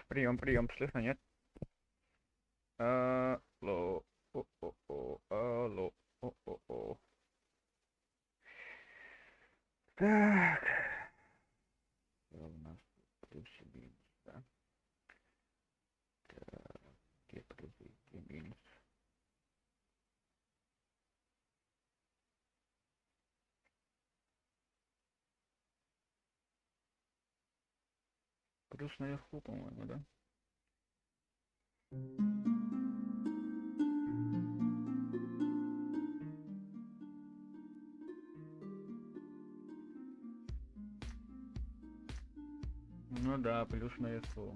Прием, прием, слышно, нет? Алло, алло, о. Так, что у нас плюс и минус, да? Так, где плюсы, где минус? Плюс наверху, по-моему, да? Ну да, плюс наверху.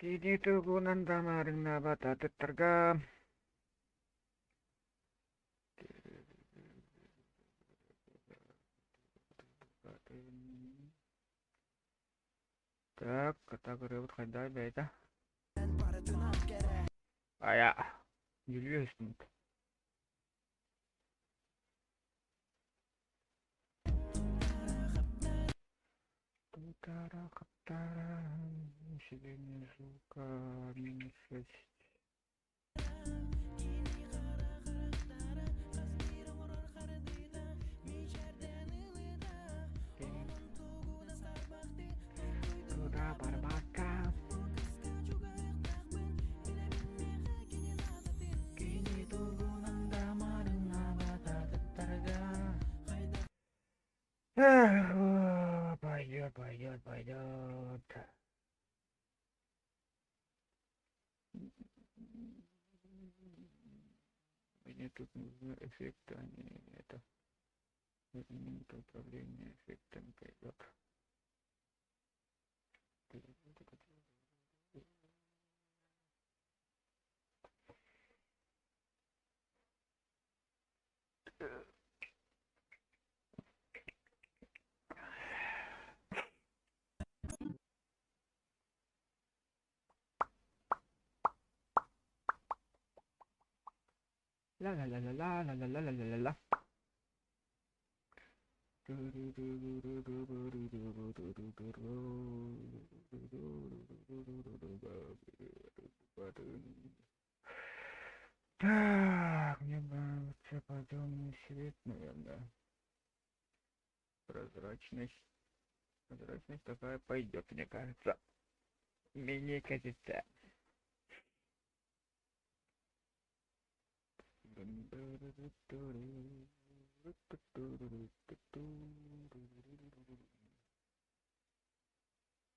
Kini tugunan tamaring nabatatarga. Так, категория вот хайдай бейта. Я Юлиусмут. Тутара, каптара, население звука, минус 6. Туда барбака. Kini tugunan tamaring nabatatarga. Пойдет. Мне тут нужны эффекты, а не это. Элемент управления эффектами пойдет. Ла-ла-ла-ла-ла-ла-ла-ла-ла-ла-ла. Так, мне нравится подъемный свет, наверное. Прозрачность. Прозрачность такая пойдет, мне кажется. Мне кажется.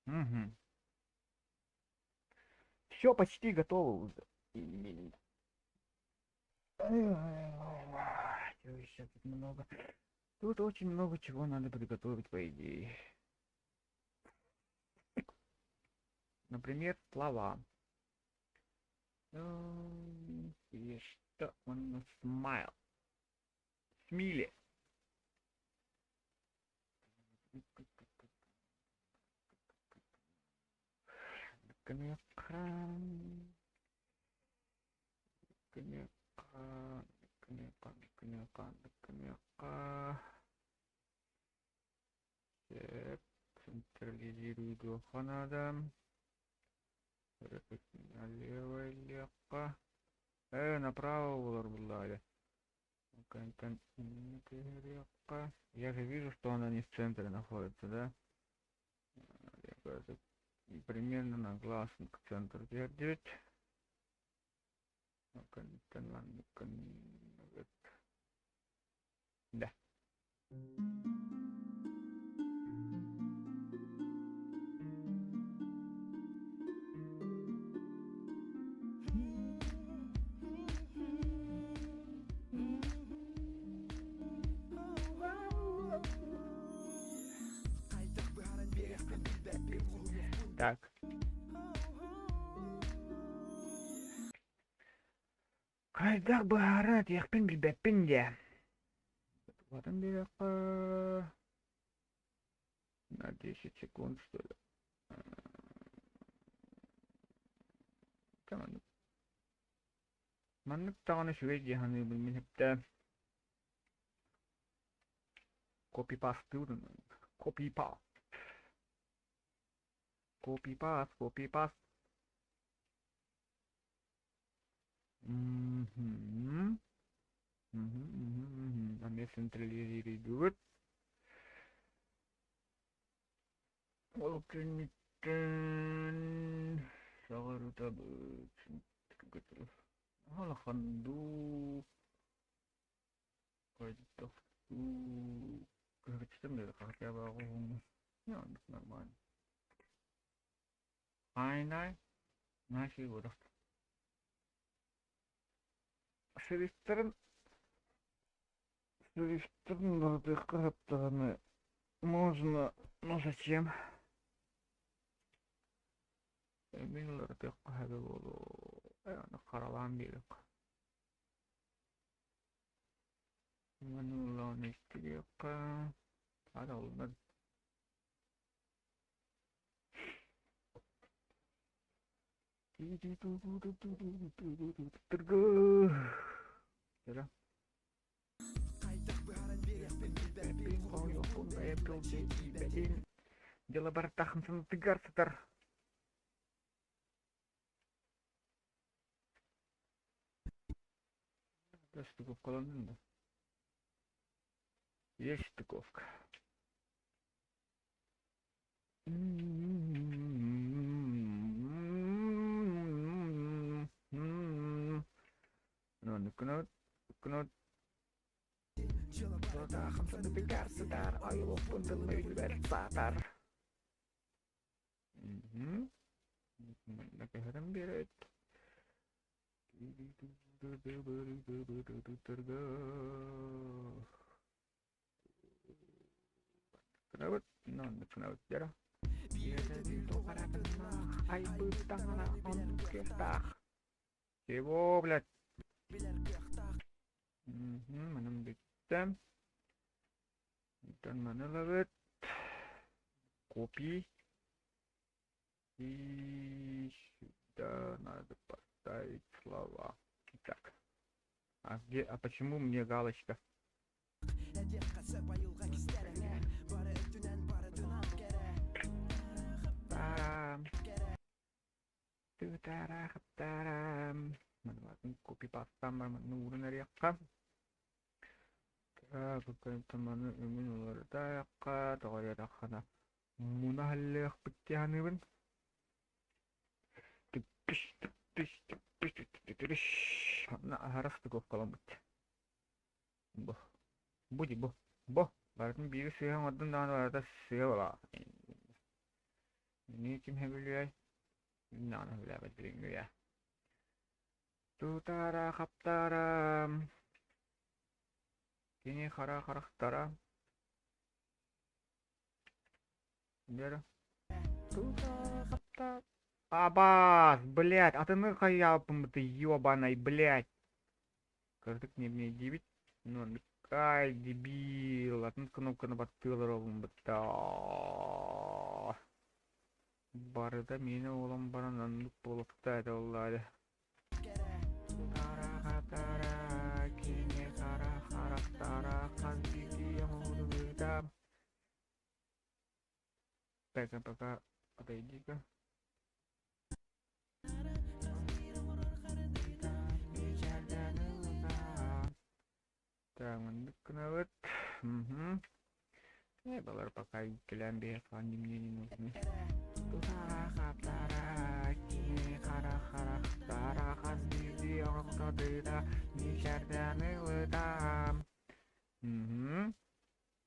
Угу. Все почти готово уже. Еще тут много. Тут очень много чего надо приготовить, по идее. Например, слова. И что он смайл? Смили. Коньяка. Так, централизирую двух надо. Налево легко. Направо ударбулали. Контент легко. Я же вижу, что она не в центре находится, да? Примерно на глаз к центру держать. Да. Так. Кайдак баарат яхпин билбеппин де. Барын берекка. На 10 секунд, что ли. Tamam. Manlık tane şöyle hani bilmem hep de copy paste ürün. Copy paste. Copy paste. Copy paste. Mhm. Anne centralize do it. Alternate. Sağır tabi. Hala kandu. Kayıtta. Kırıkçım dedi kahve bağım. Ya normal. Aynen. Nasıl bu da? Sürüştürün. Sürüştürün orada kırıktığını. Можно. Ну зачем? Минулар теккаһа болу. Аны каралам билек. Минулар нестиекка. Ада улмад. Тыргы. Жара. Дела бартахын сын тыгарсытар. Стыковка колонында. Есть стыковка. Ну, кнот. Бартахын сын тыгарсытар. Айлық бұндылмай үлбәр сатар. Накахарам берет. Kenapa? Non, kenapa jara? Biasa itu para tenang. Ay butang na on kita. Sebo, blad. Manam bitem. Dan mana lagi? Kopi. И сюда надо поставить слова. Так. А почему мне галочка? Тарам. Копи пастам нурын рекка. Какой-то маны именно рекка. Тогда рахана. Мунахаллех питтяханыбын. Harus tuh kalau boh baratın bir siyah madden daha da siyah ola ini kim hebiliyor nana bile bedeliyor ya tutara kaptara kini kara tara biar tutara kaptara Абаз, блядь, а ты нахуя ты ёбаный, блядь. Каждый к мне 9. Ну, ай, дебил. А ты кнопка на батылровым бата. Барыда мені олам баранан болып тайды олады. Тара, кене харақтара, қазбеге ямудыда. Пока, отойди-ка. Tangan kenapa? Balar pakai kalian deh anjingnya ini nih. Tutara kaptara kini kara tara kasih orang tua nishar dan letam.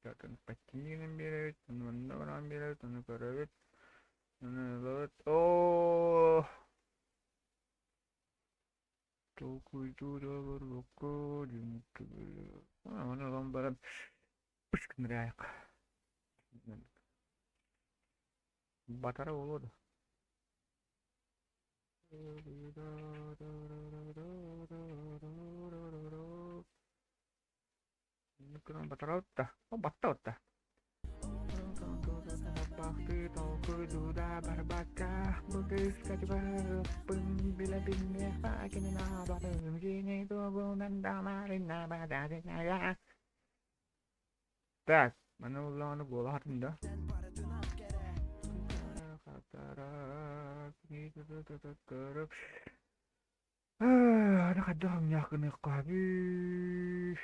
Datang pacingin ambil, teman-teman ambil, teman kerewet, teman oh. Toku itu udah berbuku di muka. Mana gambaran push kendaraan. Batara ulod. Ini kena Батараутта. О, баттаутта. Bakti toko duda barbaka Bugis katibar Pung bila binnya Fakin na bakit Gini tugo nanda marin na badadin na ya. Так, мене головне було гарно. أنا خدهم ياخذني قابي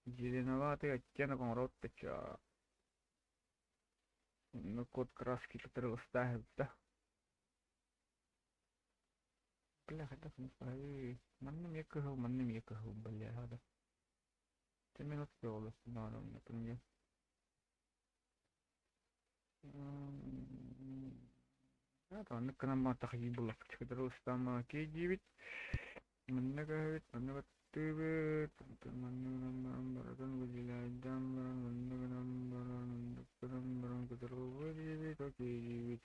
зеленоватый оттенок он рот теча. Ну код краски, который ставит, да? Бля, хотя бы не манным якаху, бля, хада. Ты минут пёлос, надо, например. Да, ну к нам атахи было, который там К9. Маннага, маннага. Тывы, намбардан выделяет дамбаран, маннага намбаран, намбаран, который выделяет, окей,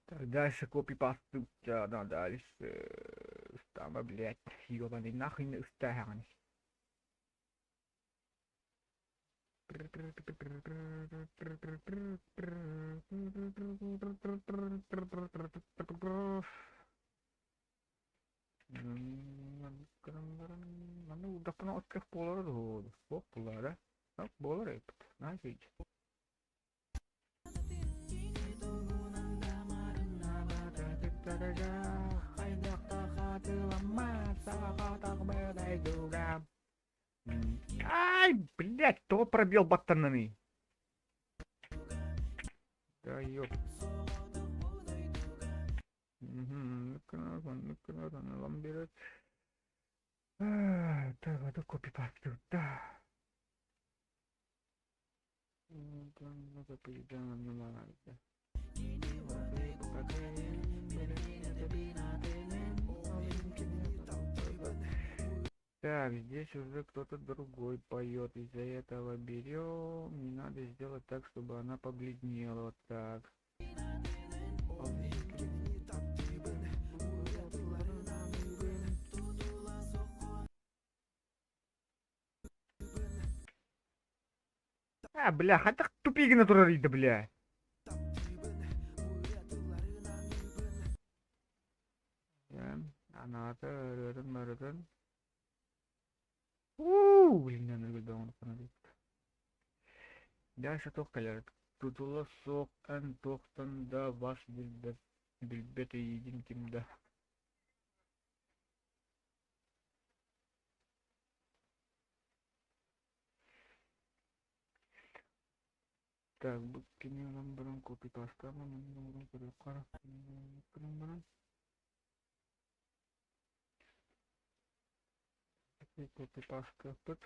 Так, дальше копипасту, да, дальше там, блядь, ёбаный нахуй устаганный. Ну, udah oke polar tuh, polar ya, polar ya, nice. Ай, блядь, кто пробил батанами? Да ёп. Ламберет. Так, это копипасту, да. Так, здесь уже кто-то другой поет. Из-за этого берем. Не надо сделать так, чтобы она побледнела. Вот так. Бля, хотя тупик натуралида, бля. Она это блин, я не видел, он остановился. Дальше тохкалер. Тутула сок эн тохтан да ваш билбет и един кимда. Так, буккини ламбаран копи паста, ламбаран кара, ламбаран. Копи паста тут.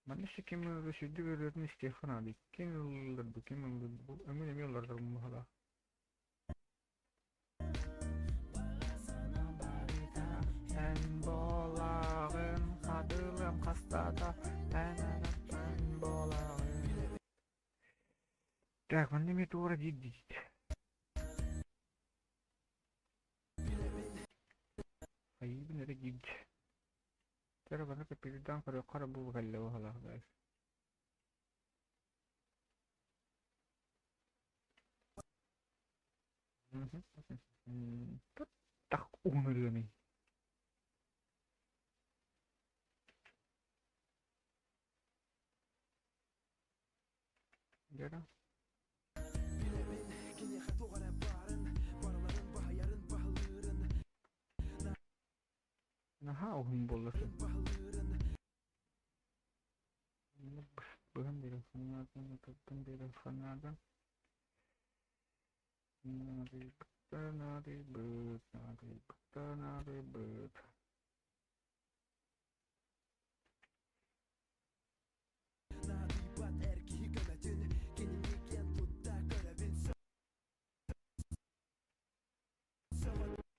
Маннысы кемелер сүдүгөрүн стехана ди. Кемелер бу эмне мелер махала. Sen bolağın hatırlam hastada ben bolağın. Так, он мне тура видит. Ayıbın öyle gid. Tera bana kapıdan kara bu galle o hala guys. Tak umur nih. Gera. Naha ohun bolasın. Быган телефонадан, топтон телефонадан. Надый быт.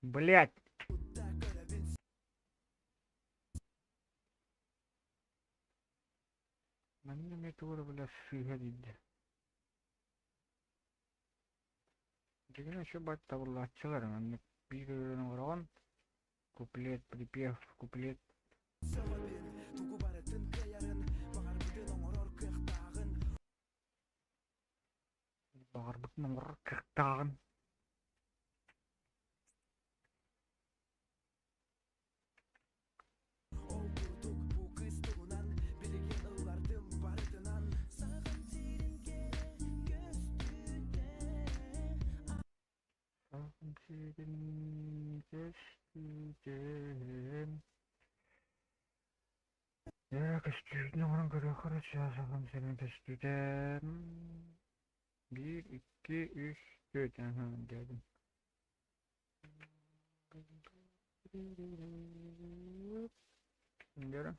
Блять! Манна метура, бля, сыгадид. Дегене еще бать таврлачылар, манна бирен орон. Куплет, припев, куплет. Багарбыт номер кыртагын. Я костюм номер görüyor хорошо, сагам senin костюмden. 1, 2, 3, 4. Aha, geldim. Görün.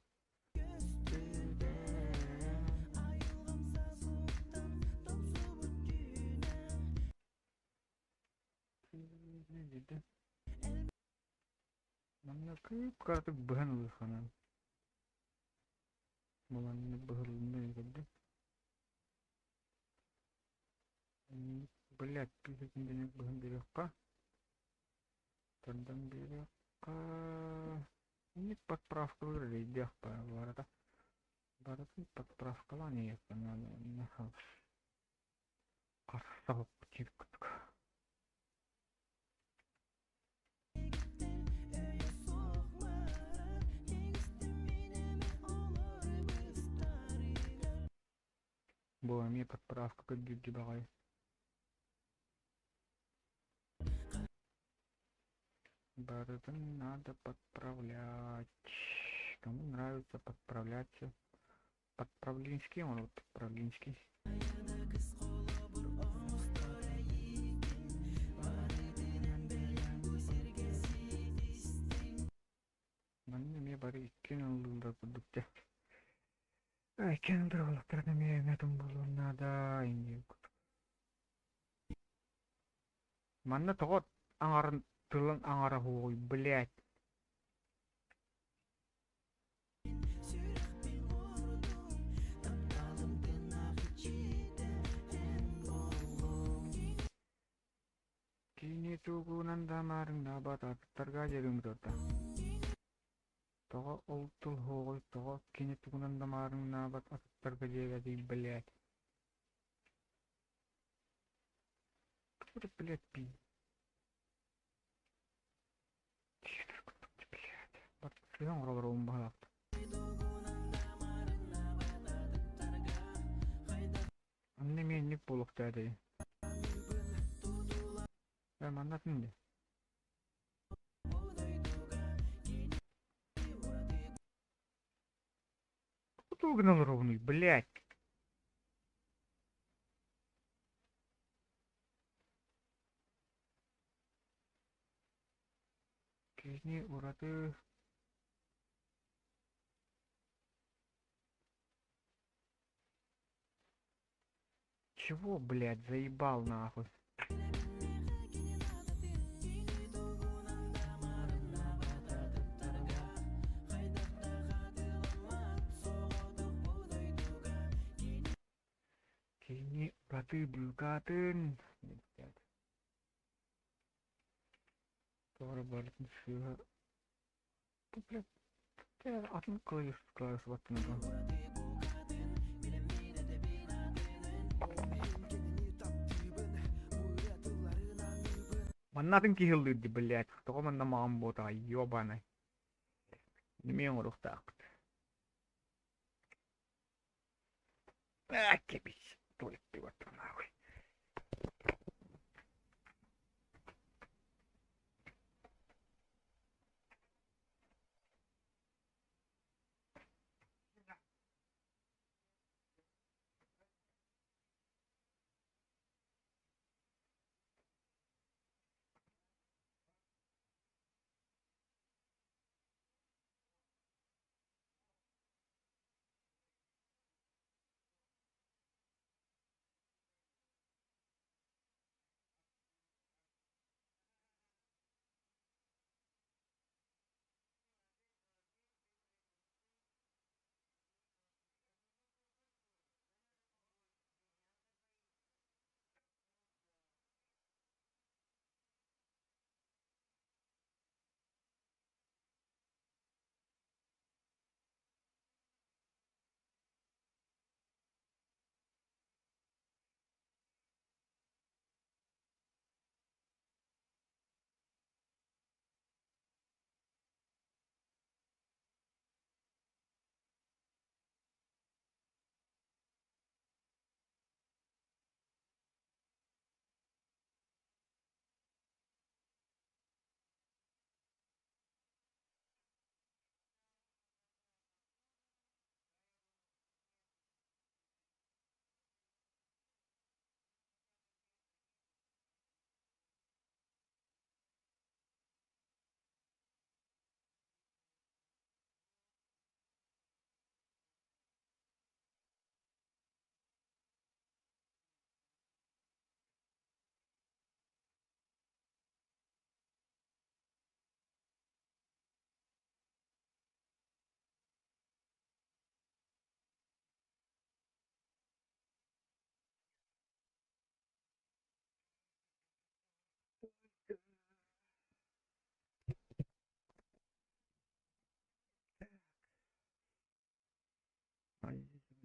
Ne dedi? Bana kıyıp kartık bıhan olur sana. Bana bıhırlı ne dedi? Блять, писать денег быхан берёкка. Тардан берёкка. Не подправка вырыли, идёх по ворота. Баратын подправка лани еппа надо. Карсабып чиркытык. Была мне подправка как гибагай. Барытын надо подправлять. Кому нравится подправляться? Подправлинский, он вот подправлинский. Мне бары кинул да продукте. Ай, кинул да продукте, мне метом было надо инди. Манна тогот аңарын тылын аңара хуй, блять. Kini tugunan damarың набат аттарға жерім тота. Тоға ұлтыл хоғой, тоға кини тугунан дамарың набат аттарға жереді, блять. Кто, блять, пи? Блять. Бат, сыған құралар оң бағалақты. Анне мен ник болуқты әдей. Маннатын де. Кто угнал ровный, блять? Кизни ураты. Чего, блять, заебал нахуй? Kini urаты бүкатын. Sonra barытын сыға. Bu блять, атын клавиш баттын. Маннатын кихилдыды, блять. Того манна мағам бота, ёбаный. Немен ұрықтақ. Кепись. Толик ты вот нахуй.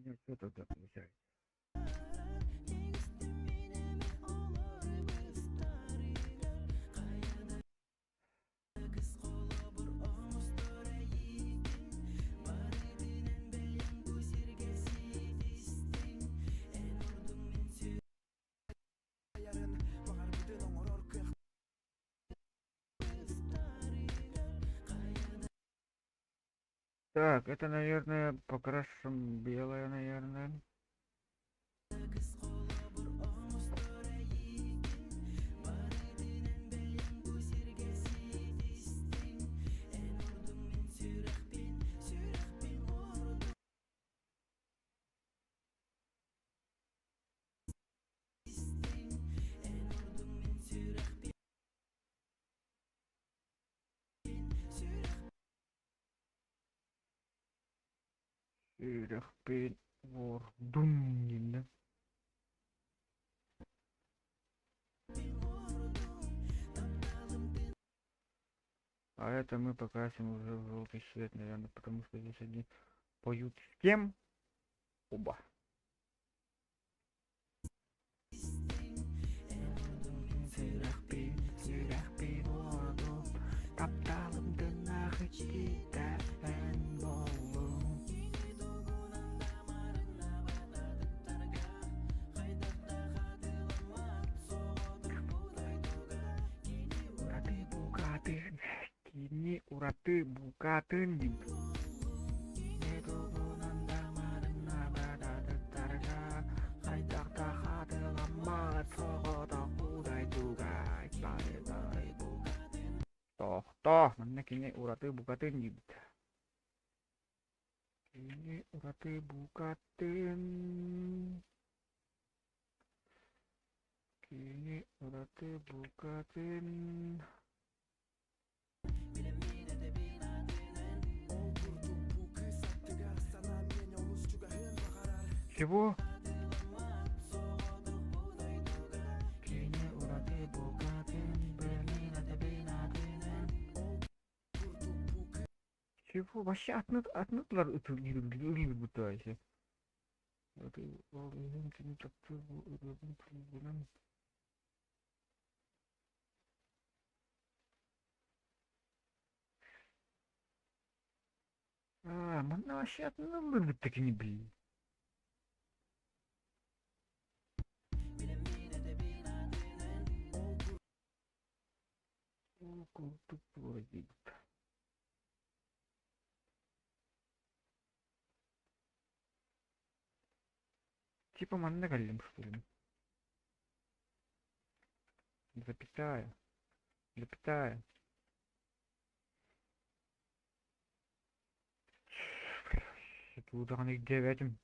меня что тогда получается? Так, это, наверное, покрашен белое, наверное. Сюрехпен ордун деймін. А это мы покрасим уже в желтый цвет, наверное, потому что здесь они поют с кем? Оба. Сюрехпен ордун, тапталым дынағы кетәсен болу. Ураты букатын, кини ураты букатын деймін. Toh, mana kini urate bukatin gitu. Kini urate bukatin. Kini urate bukatin. Чего? Чего? Вообще отнытлар ытылгыр бутайся. Это мана вообще отнытлар бутаки не блин. Тупой. Типа манна каллим, что ли? Запятая. Запятая. Это ударник 9.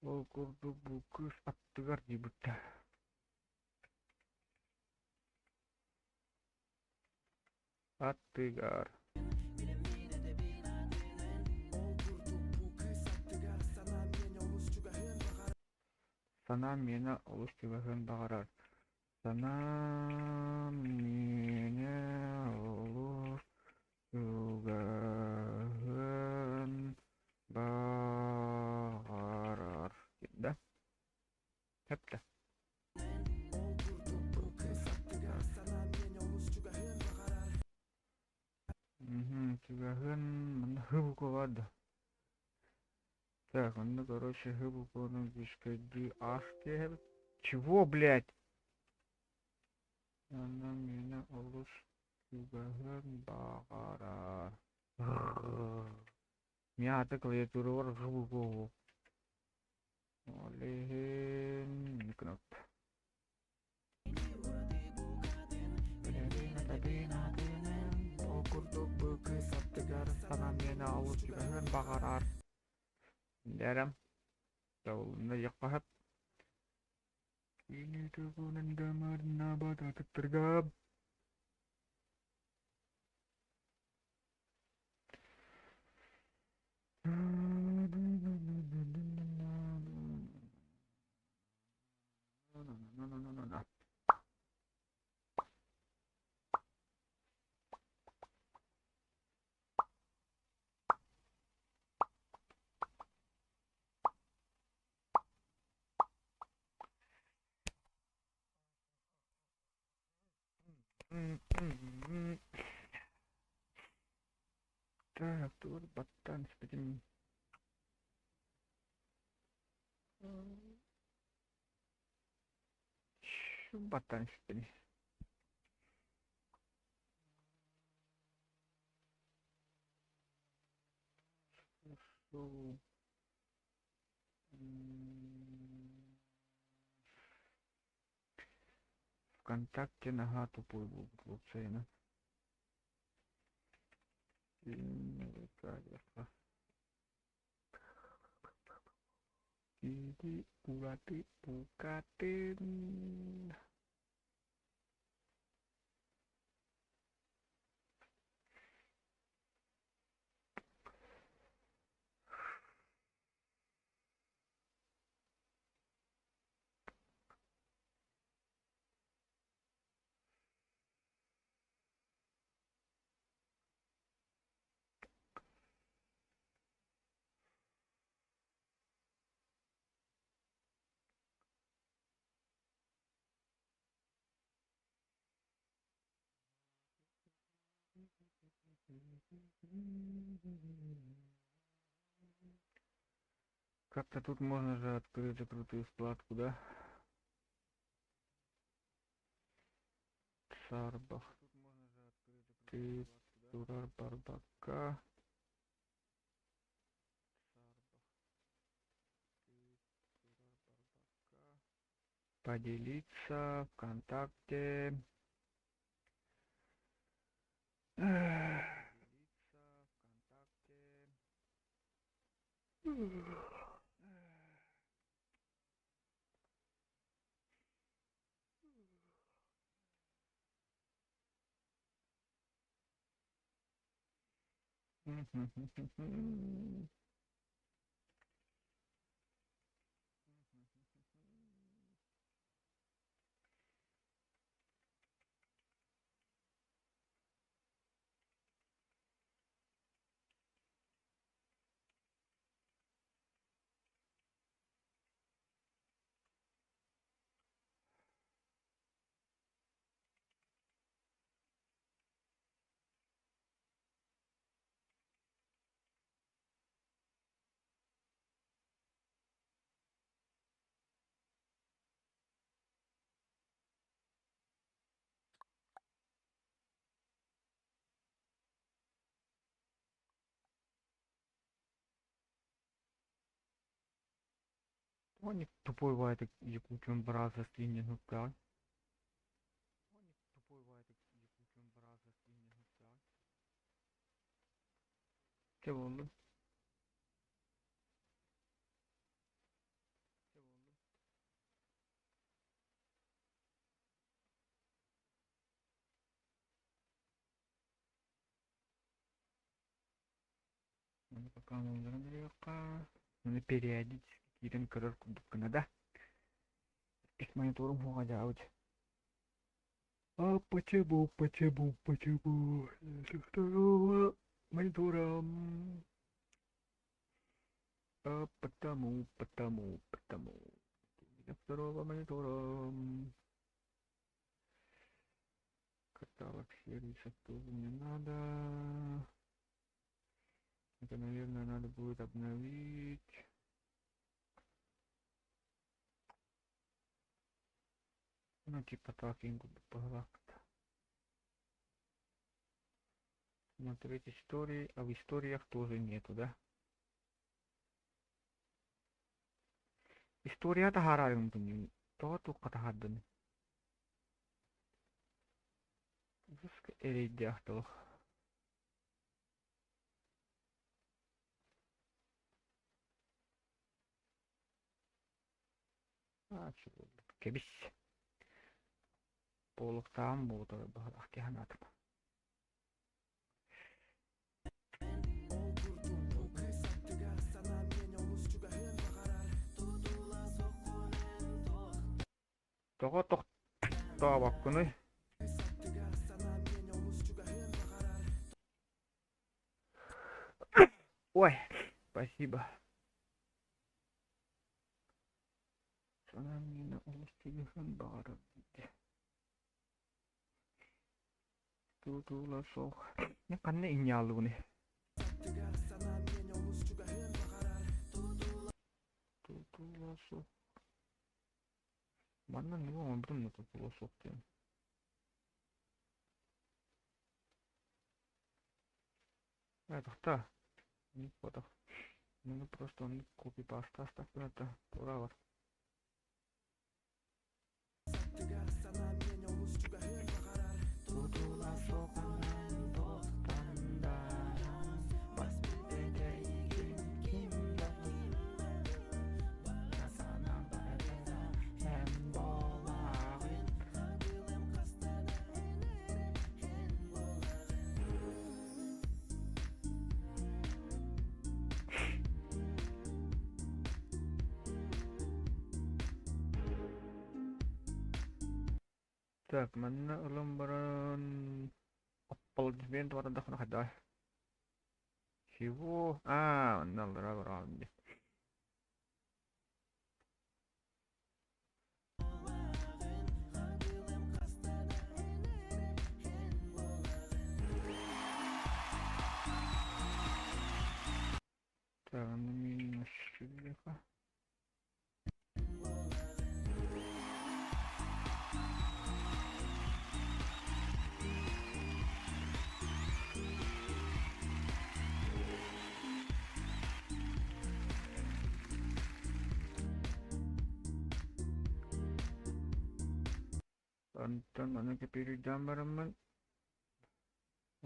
Ол курдук бу кыз аттыгар дейбитта. Аттыгар. Сана мені олыс түгәһен бағарар. Сана мені олыс түгәһен бағарар. Да? Hep de. Түгәһен мында хыбук олады. Так, он, короче, хыбук оның бишкади ашке. Чего, блядь? Сана мені олыс түгәһен бағарар. Мята клавиатура бар хыбук олу. Олеген кноп. Сана мені олыс түгәһен бағарар. Дәрем. Дәулында яқпахып. Ini turunan damarna bata tergab. Тур баттан спитим. Şu bаттан спитим. Şu ВКонтакте нога тупой был получается. Ini buati bukatin. Как-то тут можно же открыть закрытую вкладку, да? Сарбах. Ты Турар Барбака. Поделиться ВКонтакте. Он не тупой вайтик якутен браза стинен хутка. Che oldu? Bunu bakalım onların nereye yakar. Bunu периодически кирен кырыр кудук кына да. Их монитором хугада аудь. А почему? Со второго монитором. А потому. Со второго монитора. Каталог сервисов тоже не надо. Это, наверное, надо будет обновить. Ну, типа так, как-то. Смотреть истории, а в историях тоже нету, да? Историята хараарым тун. То туққата хаддан. Жуска эрейдяхтал. чего? Кебис. Полықтан болдыр бағдақ кеханатым. Тоға тоқта баққыны. Ой, спасибо. Sana meni oluşturgan bağırı. Tutula sok. Ne kanne inyalı bunu. Tutulası. Bana ne var? Bunu tutulası diyorum. Это да. Не подох. Ну просто он копи паста оставь это. Ура. Так, mana lembaran apel di tuh ada kan ada. Чего? А, нал. Так, на минус 4. Tonton mana kepiring barang.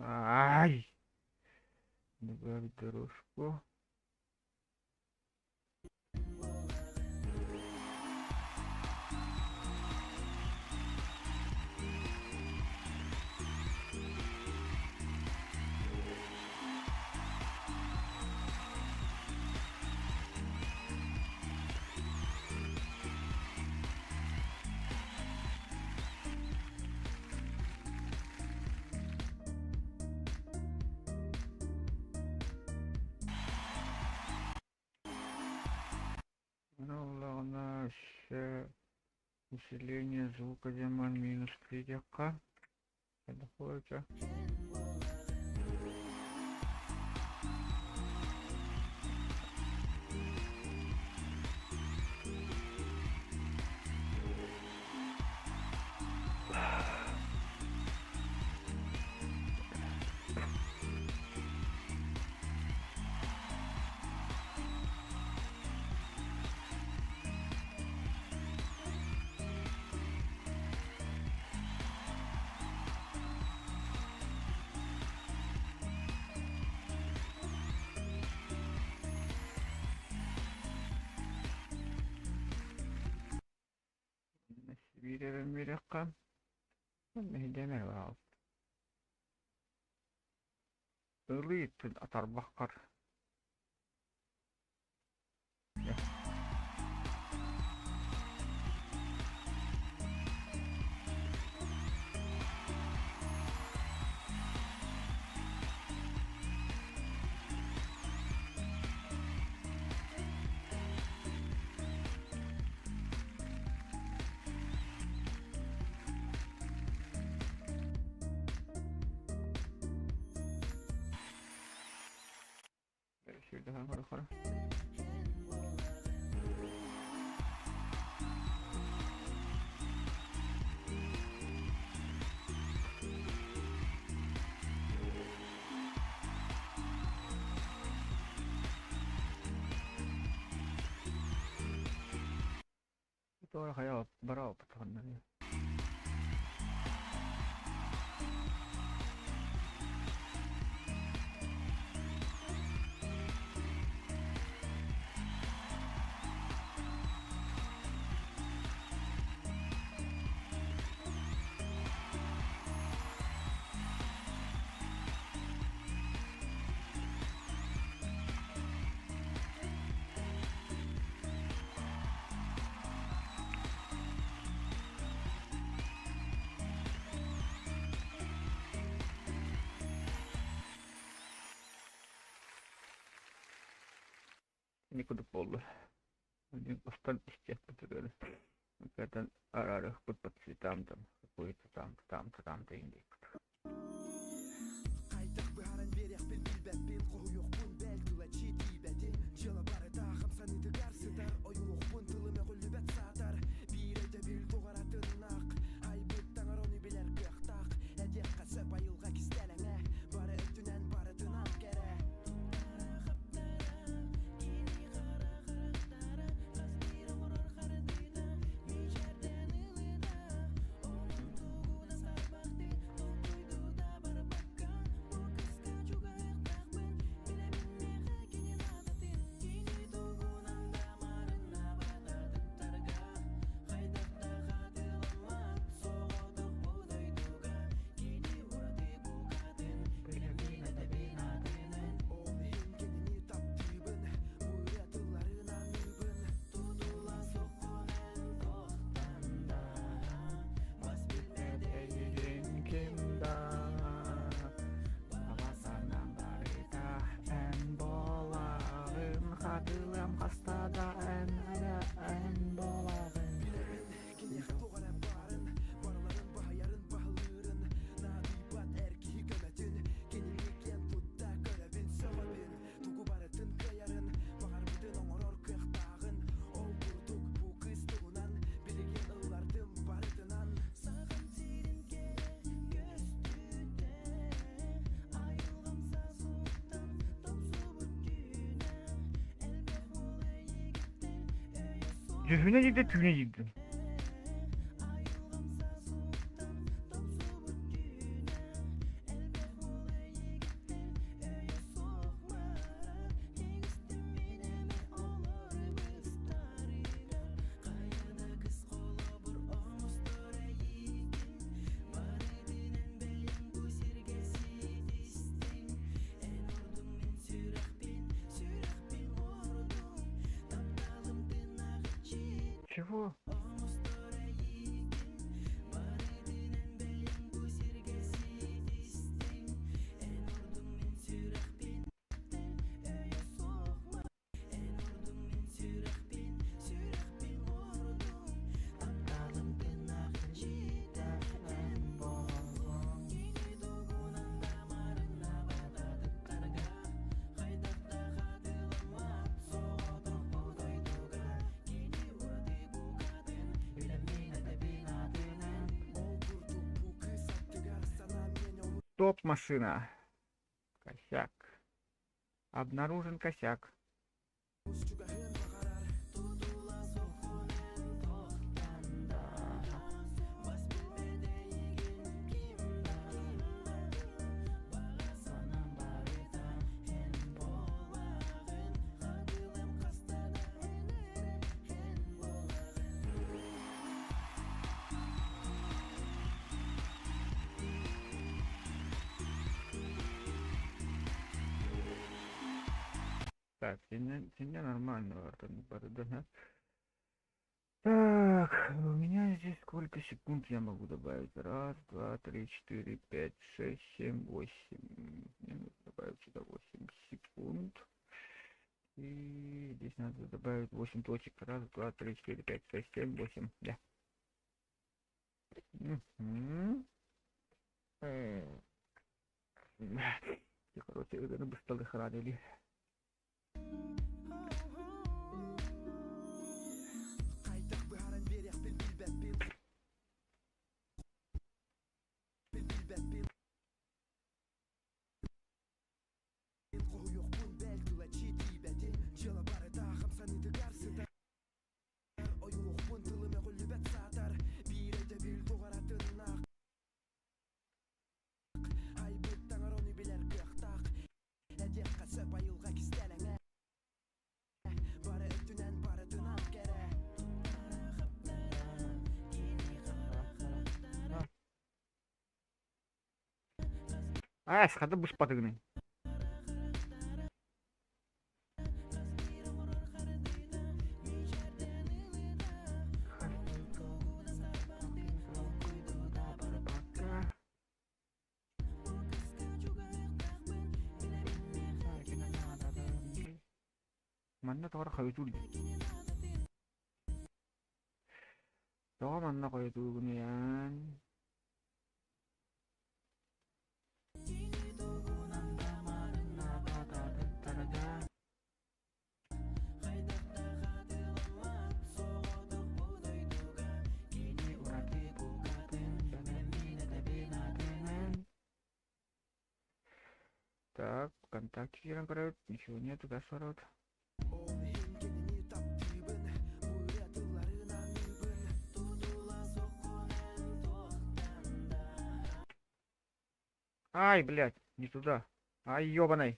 Ay, nagawid terus ko. Главное, усиление звука демон минус 3К. Это хочется. Сибирь мehdemer var. Irit atar bakar. Şurada yukarı. Itu orang kayak berapa tahun. Ini kudu polo. Ini kostan istiak betul. Kaitan ara kut pat si tam. Kuit tam tinggi. Кайтак барын берек пен билбеп пен кою Жүзүнө жийди, түбүнө жийди. Чего? Стоп, машина. Косяк. Обнаружен косяк. Так, сегодня нормально. Так, у меня здесь сколько секунд я могу добавить? Раз, два, три, четыре, пять, шесть, семь, восемь. Мне нужно добавить сюда 8 секунд. И здесь надо добавить 8 точек. Раз, два, три, четыре, пять, шесть, семь, 8. Да. Короче, наверное, бы столы хранили. Сходи буш падыгны. Манна товар хайдул. Товар манна хайдул гүнээн. Так, ВКонтакте херен карают, ничего нету, да, шарот. Ай, блядь, не туда. Ай, ёбаный.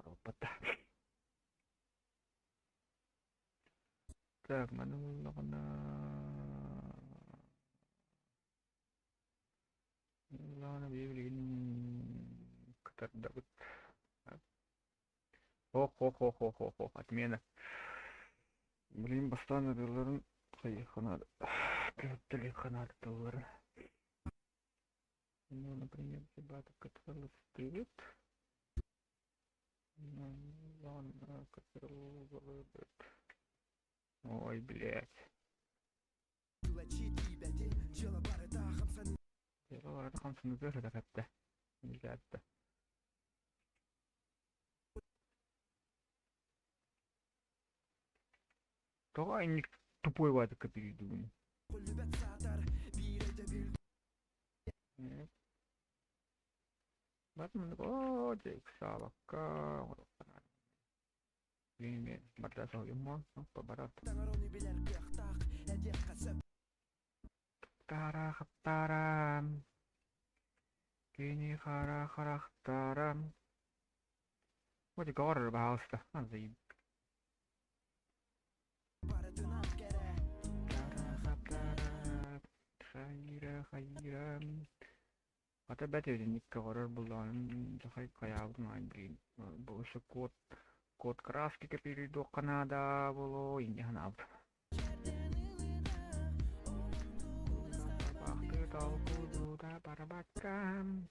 Опа-то. Так, mana лана объявлен Катардабыт. Ох, отмена. Блин, бастан дыларын кайханады. Кәттеле ханады дыларын. Ну, например, дебаты, которые стоят. Лана, которые... Ой, блядь. Дело хамсыны тоже так это. Нельзя это. Давай не тупой ватыка перейду. Батман, о, дик, савака. Время, матрасов и монстров, поборот. Тарахтарам. Кини харахарахтарам. Вот и говорю, пожалуйста. Заеб. Хайра. Ата бәтеуден екі ғарар бұлланын жақай қаябын айбрин. Бұлышы код краски перейду Канада было и не гнал. Бахты толку да барабакам.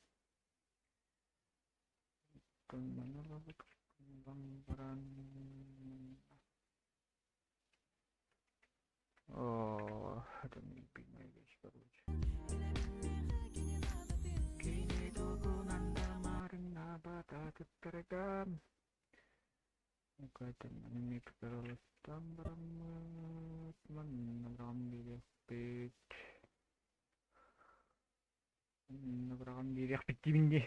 О, это не любимая вещь, короче. Какая-то микро там набрам берег пятиминги.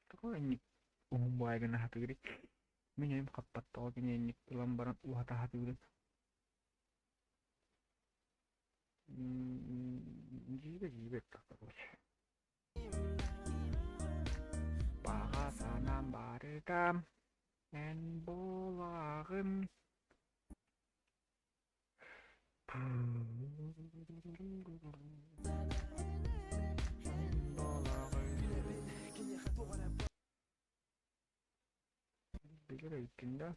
Такое не умбай гана хатыгри. Меня им хаппаттал гене не ламбаран ухата хатыгри. Жибе так, короче. Бағасанан барыгам, ән болағым. Білер өйткенде.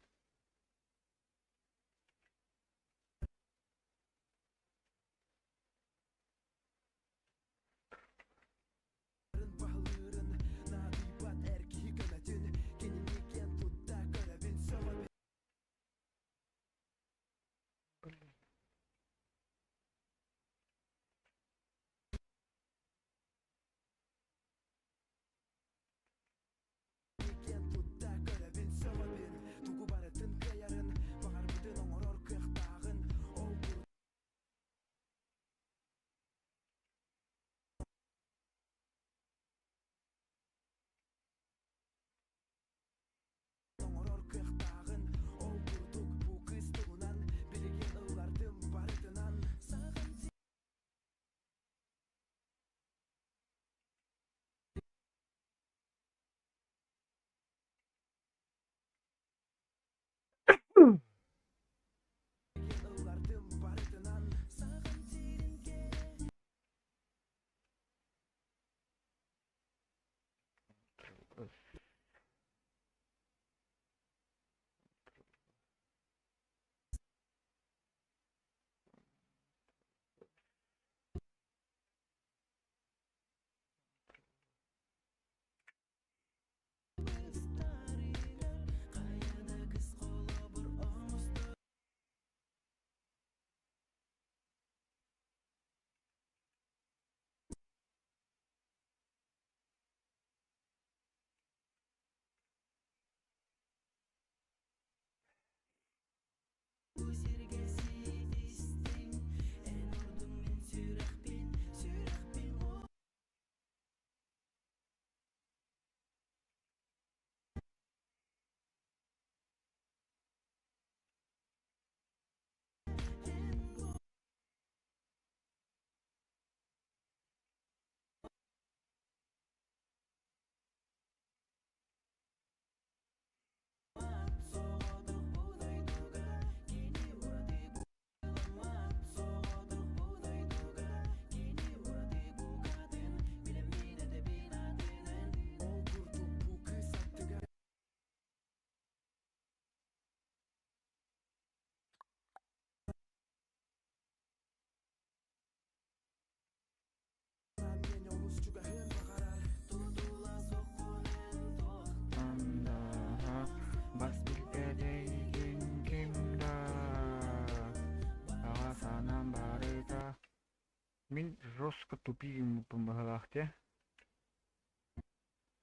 Мен жестко тупигим помогалахте.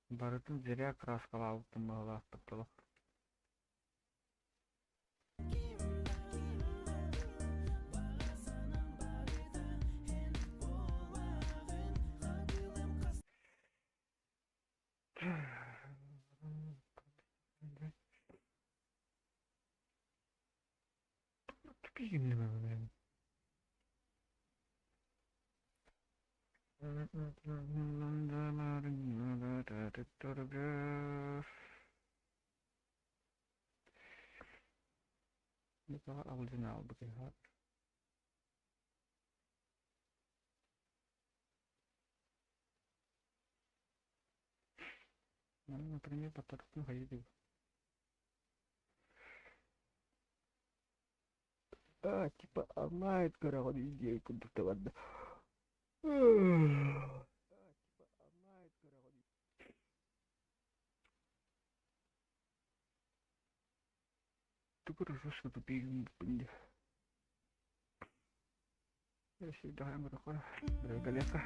Барытын зря краскалау помогалах топтолох. Тупигим неме мен. Это оригинал бутыга. Например, по торпу ходить. Типа онлайн короче идейку будто ладно. Ты хорошо, что тупик. Я всегда ему такое. Коллега.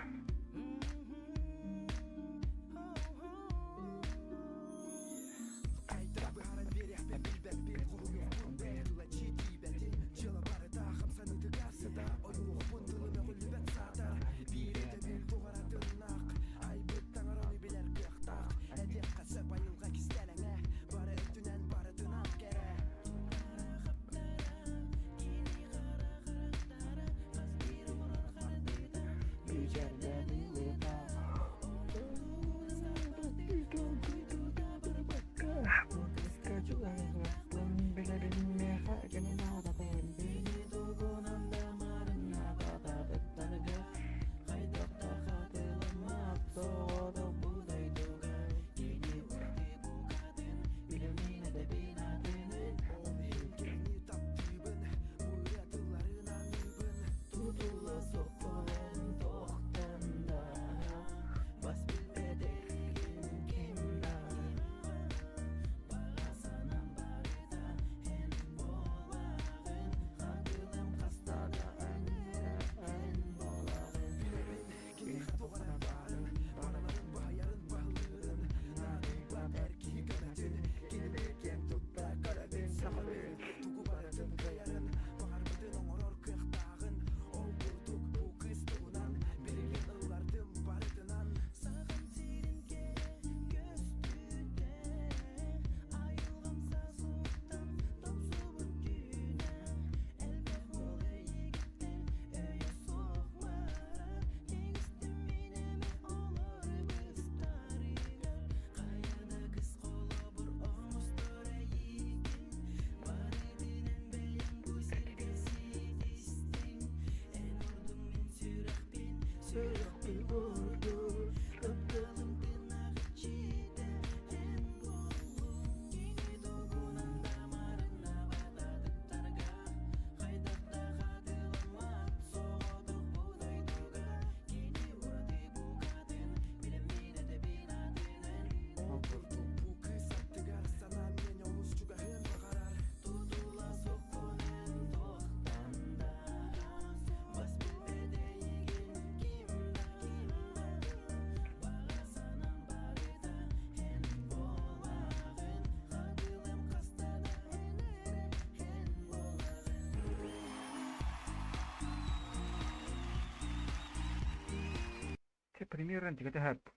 Примерно где-то хэп.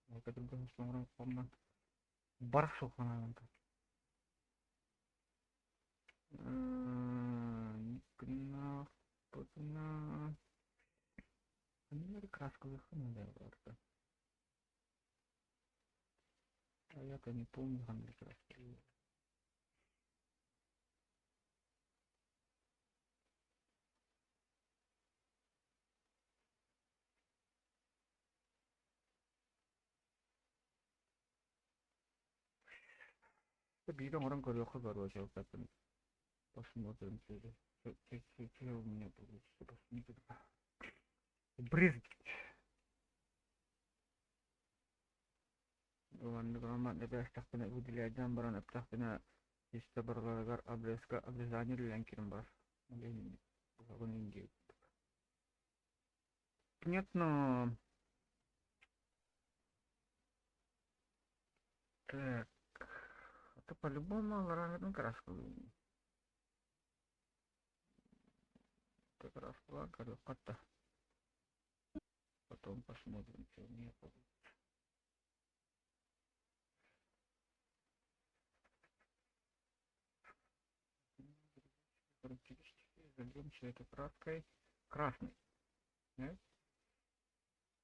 Вот это было что помню. Барсух она. Никна, потна. Они красковых надо просто. А я-то не помню, они красковые. Видом orang корёха короче, вот это. Посмотрим, что у меня получится. Посмотрим. Брызг. Ладно, громадно, я стахтана выделяем баран, обтахтана işte баргалар абреска обрезание ленкером бар. Понятно. Так. Это по-любому ранен краску. Как раз говорю, кота. Потом посмотрим, что у меня получится. Характеристики. Зальем все это краской. Красный. Да?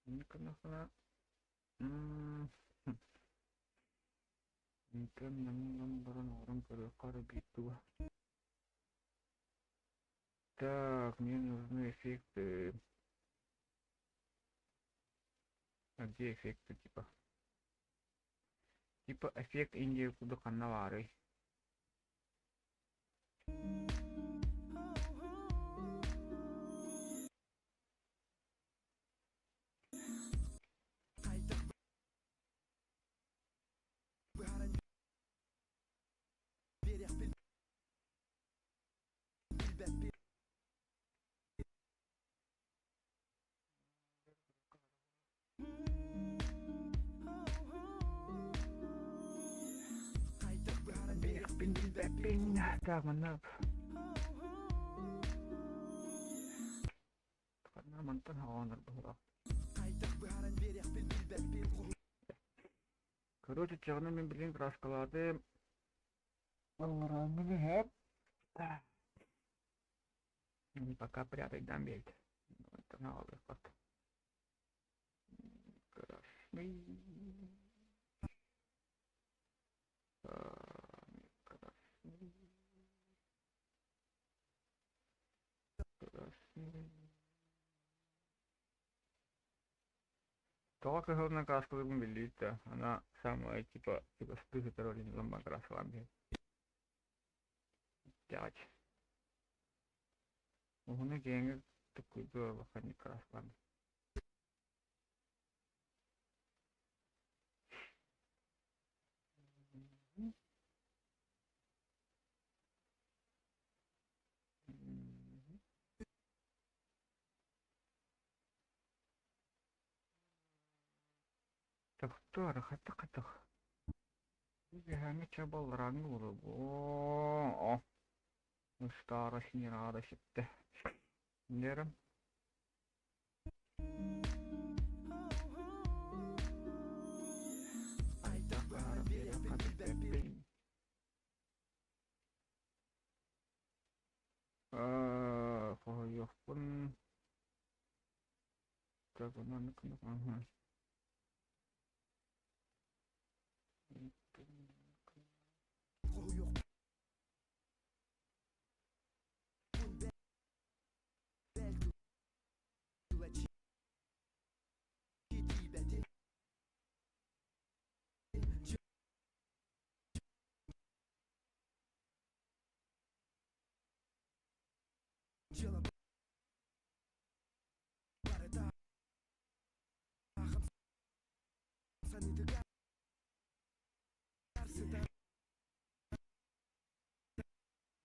Ну-ка, нахуя. Так, мне нужны эффекты. А где эффекты типа? Типа эффект Индии куда канавары. Так, mana karena mantan hawan terbahak. Короче, черными, блин, краскалады. Оранжевый хэп. Пока прятать дам ведь. Это на как. Красный. Красный. Красный. Только главная краска выглядит, она самая типа стык, которая не ломба красла. Делать. Угу, деньги такой здорово, не красла. Тахтар, хатах. Хами чабал рангуру. О, старость не радость. Нервы. Pun jagoan kenapa?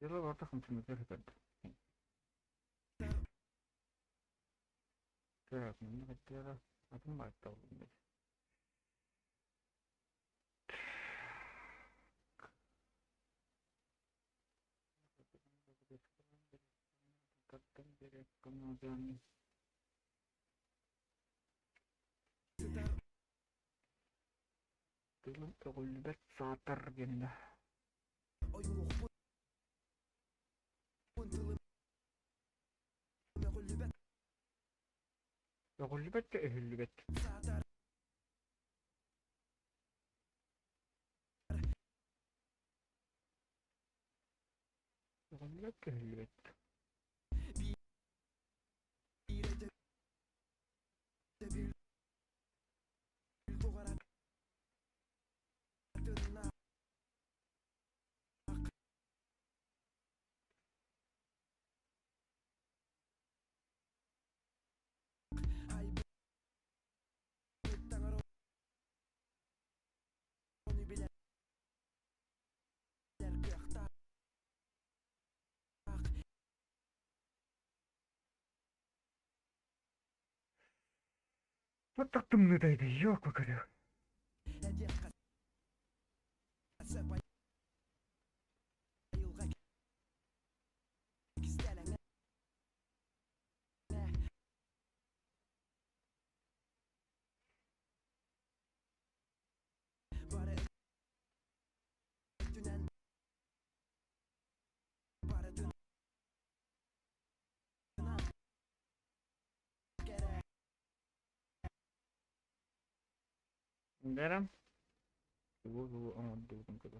Дело в том, что мы так. Так, ну хотела отмать там. Как там берет команду. Тылым төгүлбөт саатар генде. Төгүлбөт те өһүлбөт. Төгүлбөт өһүлбөт. Вот так темно-то, ёлка говорю. Берем. Его, а он должен когда.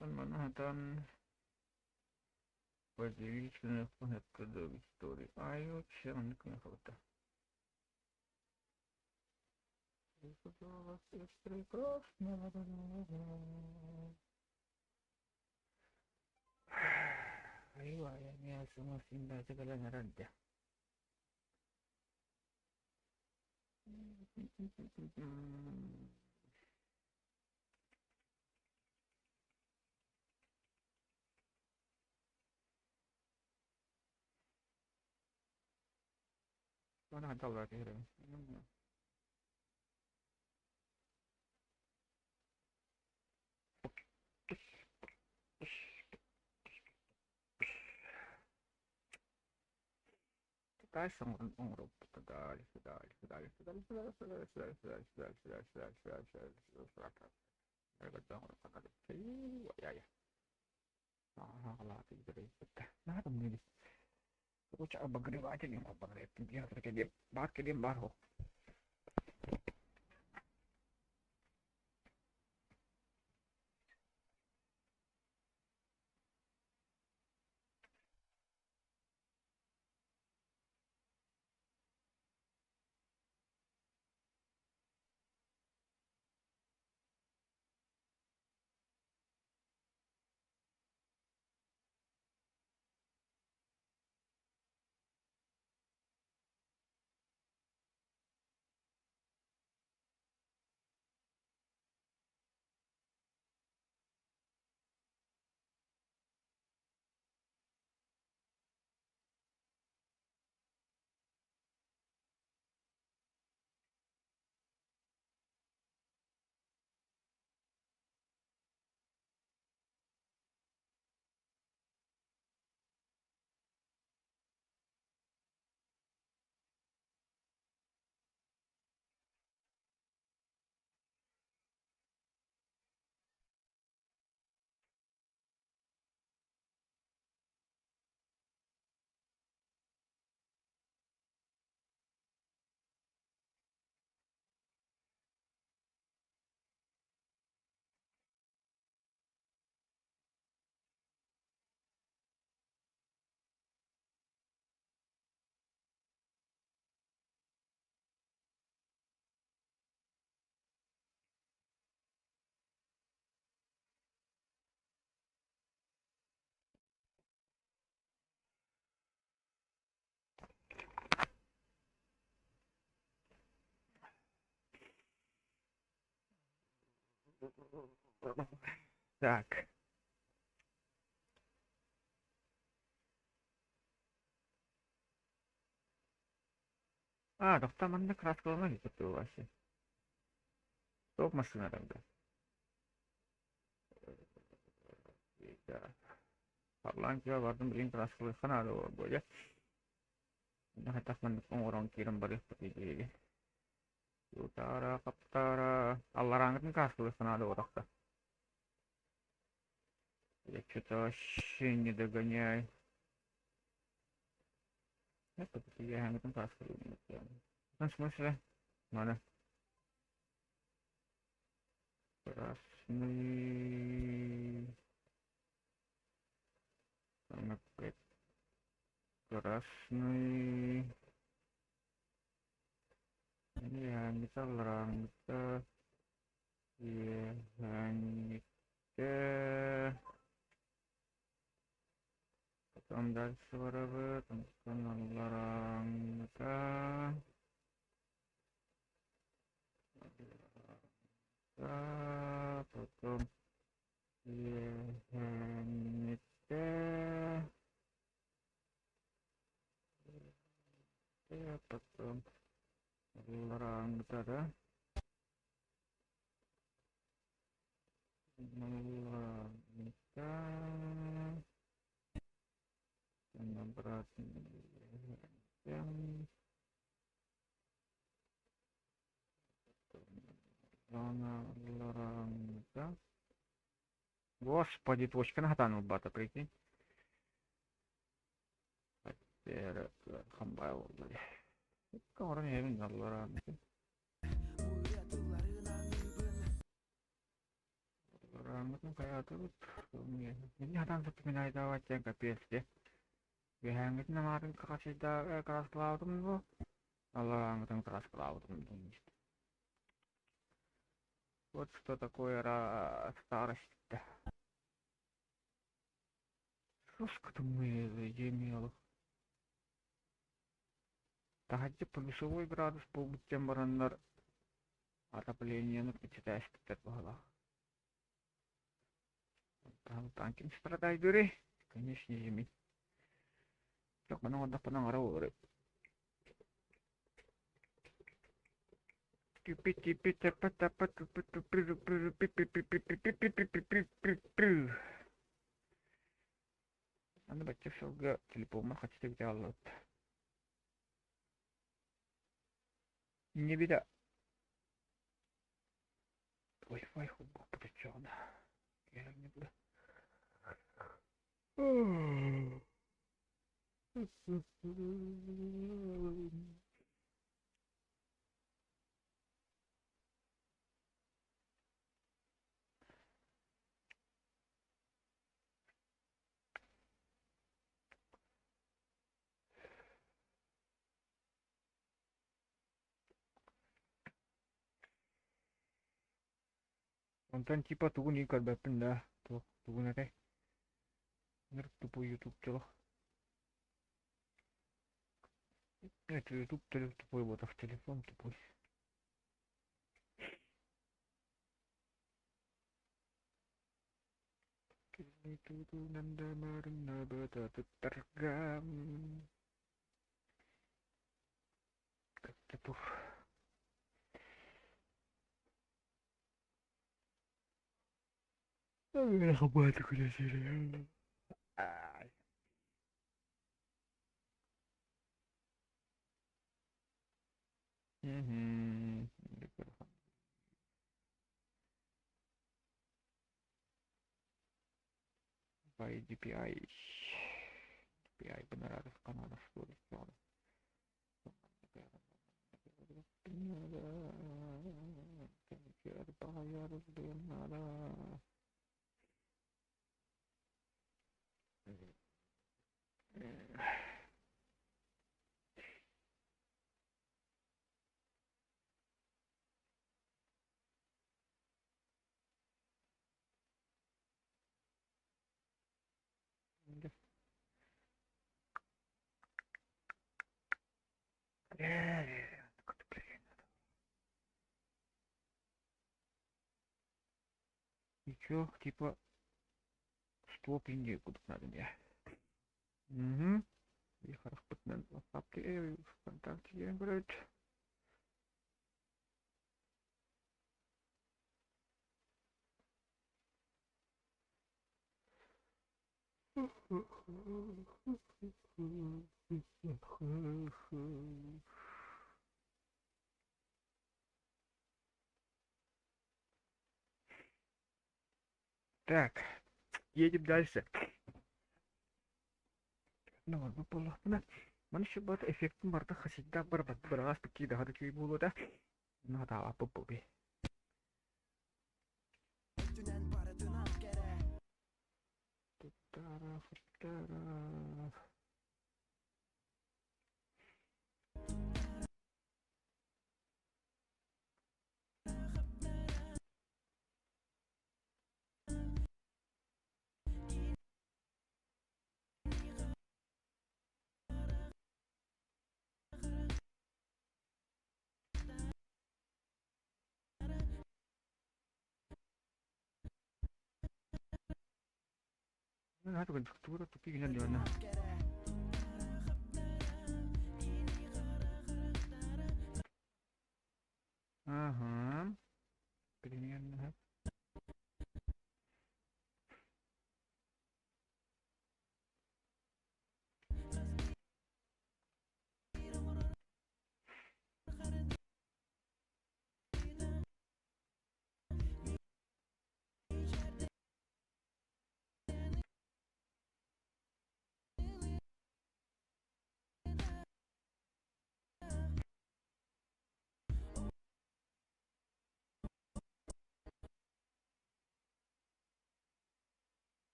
Manhattan поделительных методов истории. А ее чем это? Прекрасно. أيوة يعني اسمه سيمبا تقلنا ردة وأنا هطلع كده дальше он робот дальше Лучше обогреватель ему обогревать температуру тебе барки барху. Так. Так там одна краска ноги купила. Стоп машина тогда. Да. Parlangga vardım birin kraskalı kanalı var böyle. Hatta ben orang kirim balik seperti ini. Utara, Kaptara, Allah rangit краskalı kanalı orada. Я что-то вообще не догоняю. Это я не краskalı. В смысле? Mana? Красный. Красный. Янит алраңды. Янитте. Потом дальше воровы. Потом алраңды. Потом янитте. Потом алраңды, да? Господи, точка нагатанул бата, прикинь. Хамбай oldu. Kameranın evinde Allah rahmet eylesin. Rahmetin hayatı bu. Ini hatan seperti mina itu aja kapes deh. Yang itu namarin kasih dah keras pelaut tuh. Allah angkatan keras pelaut tuh. Вот что такое старость. Жестко-то мы имел. Тахаджи плюсовой градус по тем бараннар отопление на почитаешь как было. Там танкин страдает дури, конечно зими. Так много да панароры. Надо бачить все г телефон хочете взял. Не беда. Wi-Fi хубо подключен. Я не буду. Nonton типа tuh nih kan pindah tuh nanti ngerti YouTube coba itu YouTube tuh buat telepon tuh itu tuh nanda marina bata tergam kata tuh aku buat aku di sini. By DPI benar harus Kanada sulit soalnya. Harus benar. И чё, типа, 100 пинги куда надо мне. Угу. И хорошо подмен в ВКонтакте я говорю. Так, едем дальше. Ну, выпало. Mana sih buat efek marta khasida beras pergi dah ada cuy bulu dah. Nah tahu apa be. Тарах. Nah, tukang struktur tapi gini di mana? Aha. Kelingan.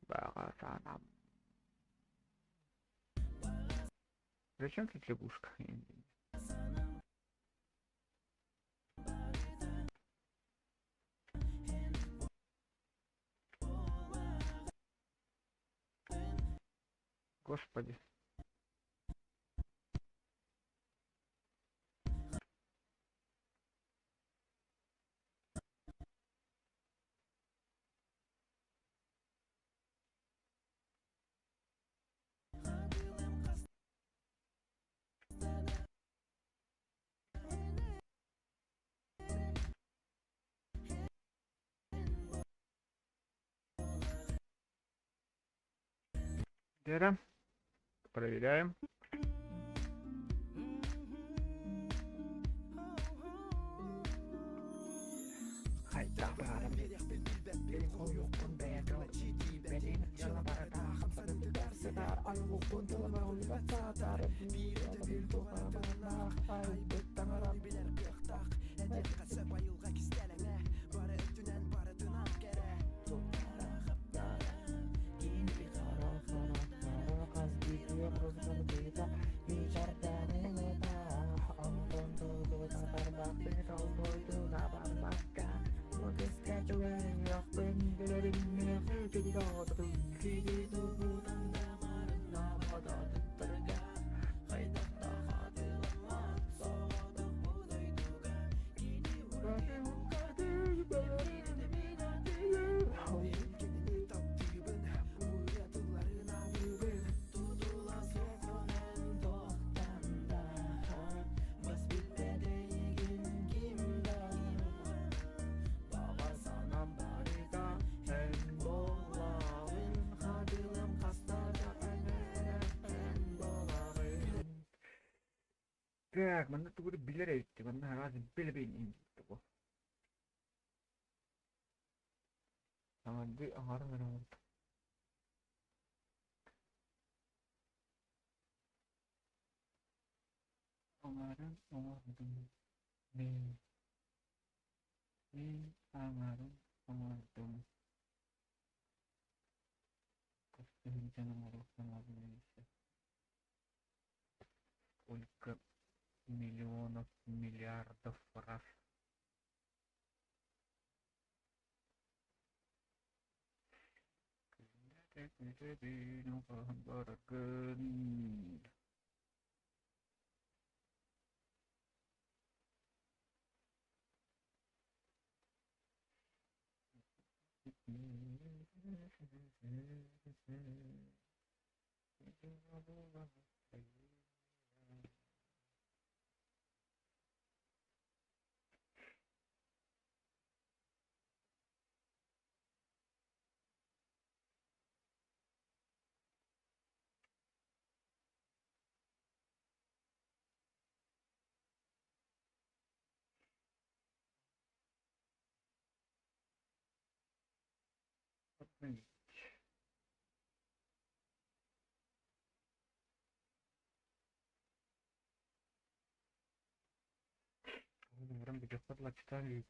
Bakal tanam. Зачем тут лягушка? Господи. Где-то. Проверяем. Так, мында тугуду билер эйтти, мында азыр билбейм инди. Аңарды аңарын менен аңарын аңардым. Мен аңарын аңардым. Костюм аңардым. Сколько миллионов, миллиардов раз. Вроде как подлачитали.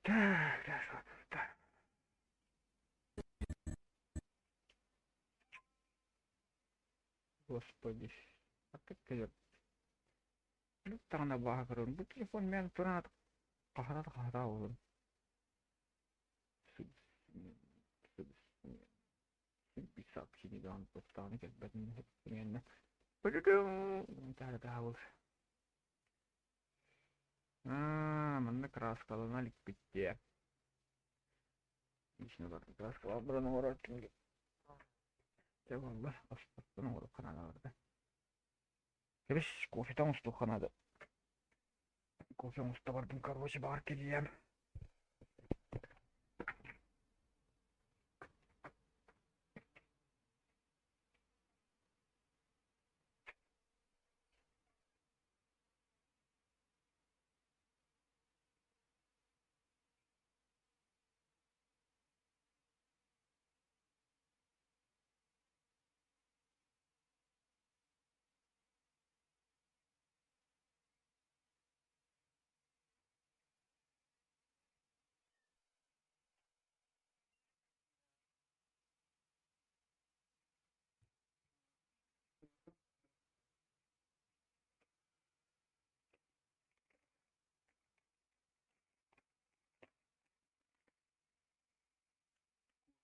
Так, хорошо. Так. Господи. А как я? Ну, там на багрон. Bu telefon men turan qahara olur. Bir сообщение да он поставлен как бы примерно. Да, вот. Мында краскаланалик битте. Лично бар краскалар бұрын оратын. Жабалла, аспаттан орып қаналарды. Кебеш кофе тамысту қанады. Кофе мұста бардым, короче, бар келем.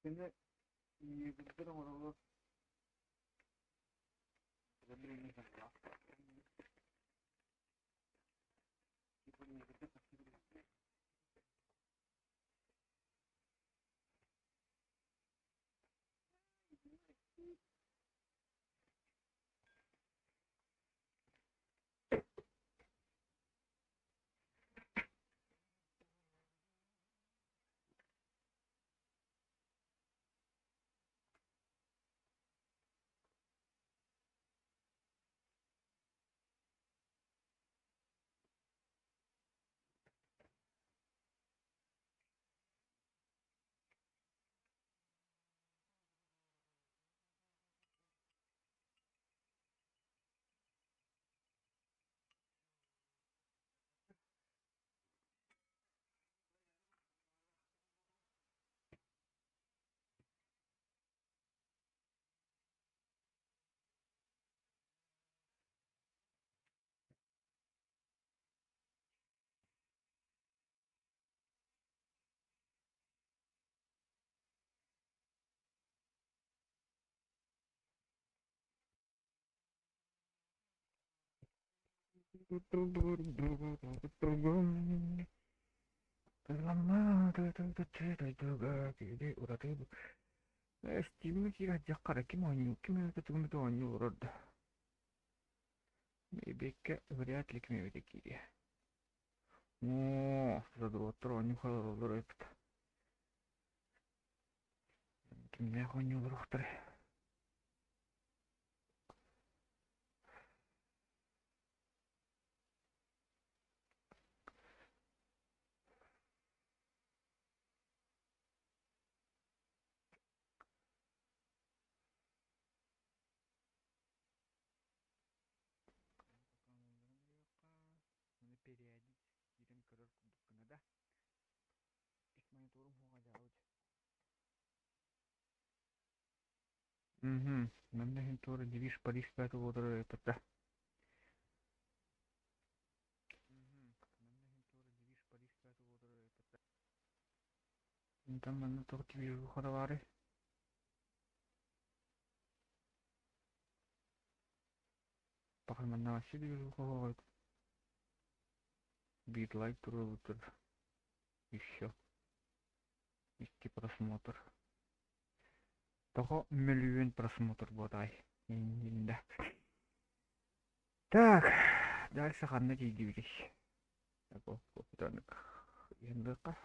Şimdi bizden oralı стимулирует жаққараки маню кимето тумето аню урод. Мебекке вряд ли кимете. О, задрот аню халалар эпт. Кимне аню урохтар. Периодически ирен көрөр кудуккана да. Ик мониторум хуга жаабыт. Мен тоже дивиш Париж пятый водор это. Там мен тоже вижу ходовары. Пока мен на вообще вижу ходовары. Битлайк турутер. Еще. Исти просмотр. Того миллион просмотр бодай. Да. Так, дальше ханна дивиш. Так, опытанок. Яндыка.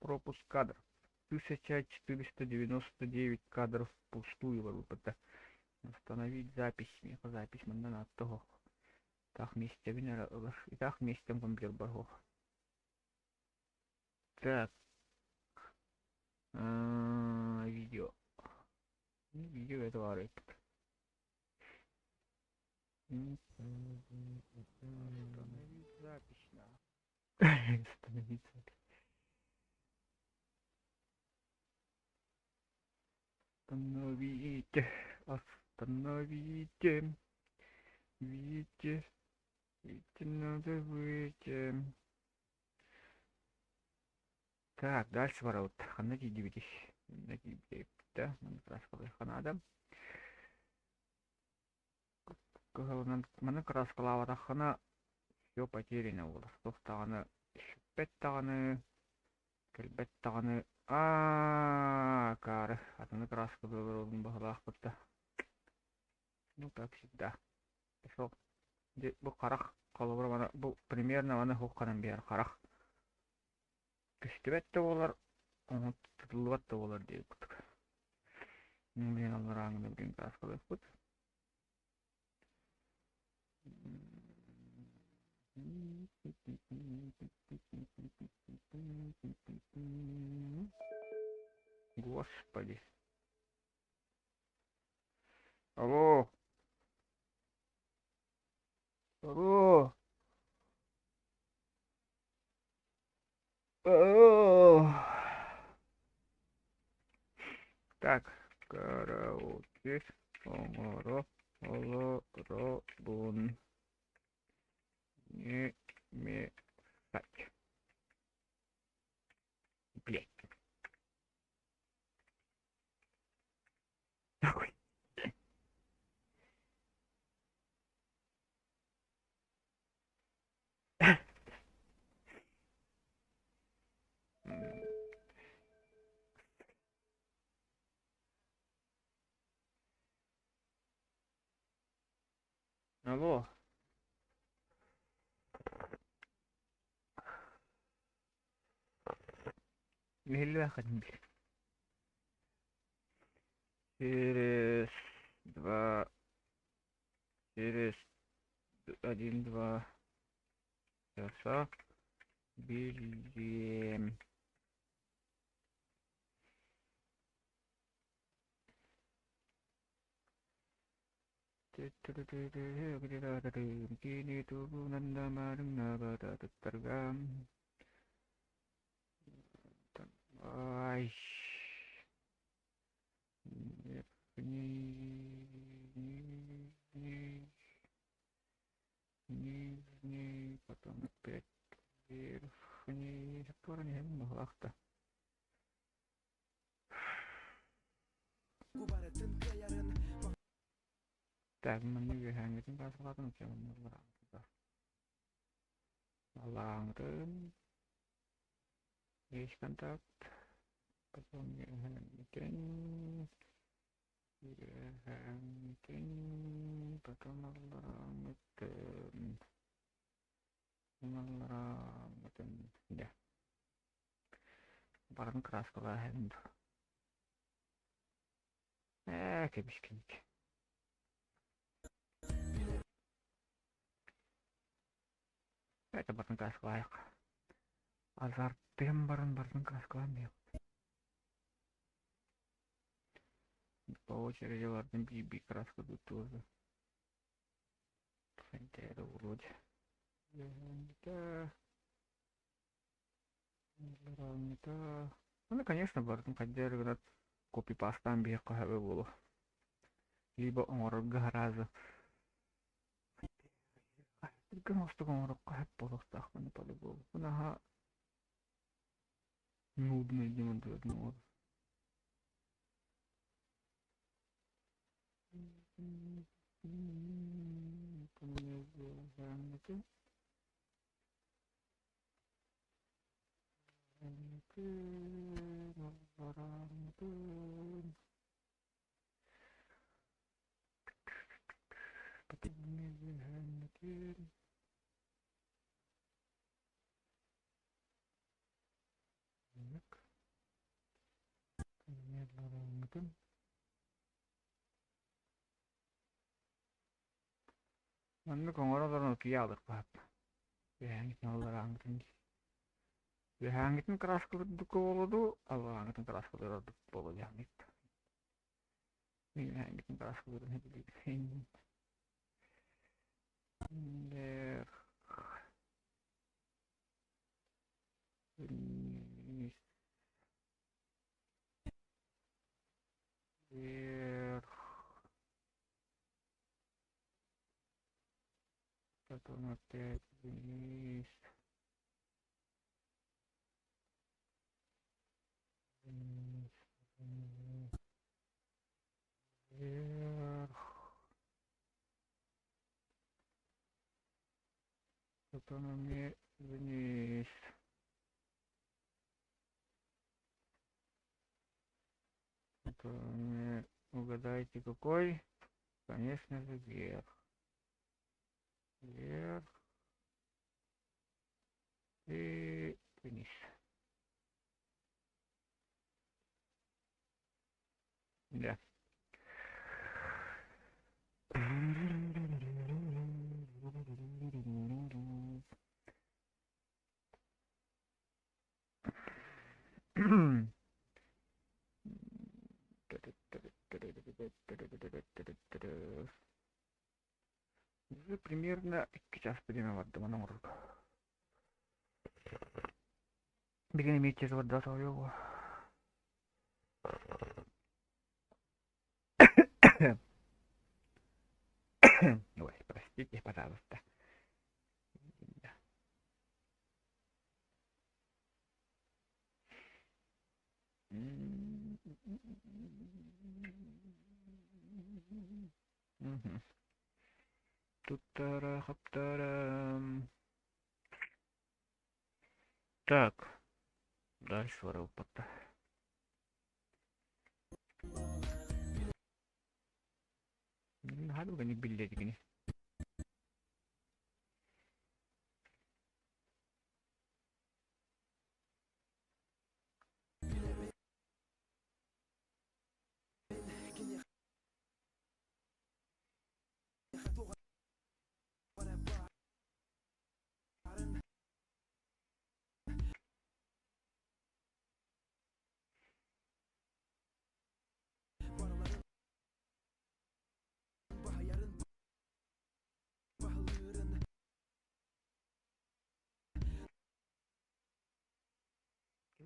Пропуск кадров. 1499 кадров впустую выпада. Остановить запись. Запись на того. Так, вместе и так вместе вампир богов. Так. Видео. Видео этого рейпа. Остановить запись на. Остановить запись. Остановите. Остановите. Видите. Видите, надо выйти. Так, дальше ворот. Ханади дивитись. Да, красковый ханада. Мана красковая хана все потеряно было. Софтаны, шпеттаны, кельбеттаны. Кары. Атаны красковый ворот бахлах будто. Ну, как всегда. Пошел. Бұл қарақ қалыбыр мана бұл примерно мана хуққанын бер қарақ күштібәтті болар оны тұтылыбатты болар дейік күтік мен алар аңында білген қас қылып бұд господи алло алло так, караоке, оморо, олоробун, не мешать. Блять. Нахуй. Алло. Миллиахать. Через 1-2 часа бельем. Kini tubunan namarang nabatatargam. Ай. Нижний, потом опять верхний. Который не мог. Так, menunggu hangitin pas selatan jangan melarang kita. Langren, is kontak, ketemu hangitin, hangitin, ketemu melarang, ya, barang keras kelahan. Kebiasaan. Это barang keras kelayak. Azar tem barang keras kelayak. По очереди ладно биби краску тут тоже. Фантера вроде. Это. Ну, конечно, бартын каддер копи пастан бия кахабе болу. Либо орг гаразы. Гэн остогон орг кахаб болу стахманы по-любому. Бунаха нудный демонтует нор. Mannu kongoro kialat pahap. Hangit nollarangtin. Hangitin keras kudu hangitin keras kudu polo hangit. Hangitin keras kudu hangit. Der der satu note jenis der satu note jenis угадайте какой, конечно же, вверх. Вверх и вниз. Да. Уже примерно час примерно nomor bikin image seperti itu. Ой, простите, пожалуйста. Тутара-хаптара. Так, дальше ворота. Aduh banyak bilik gini.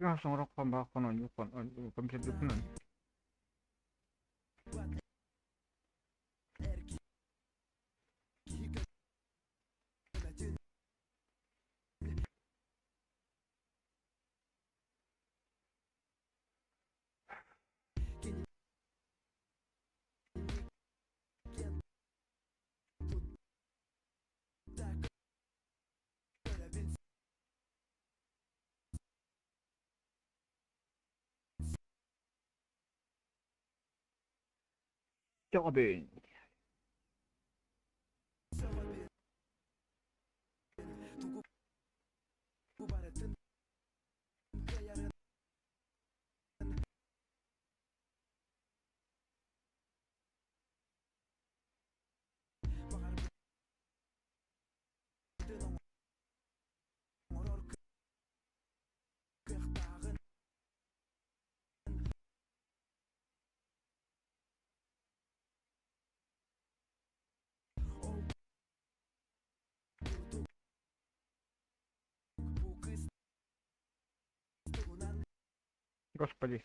Langsung rekam bahkan aja kan bisa dipenuh. Jobin. Господи.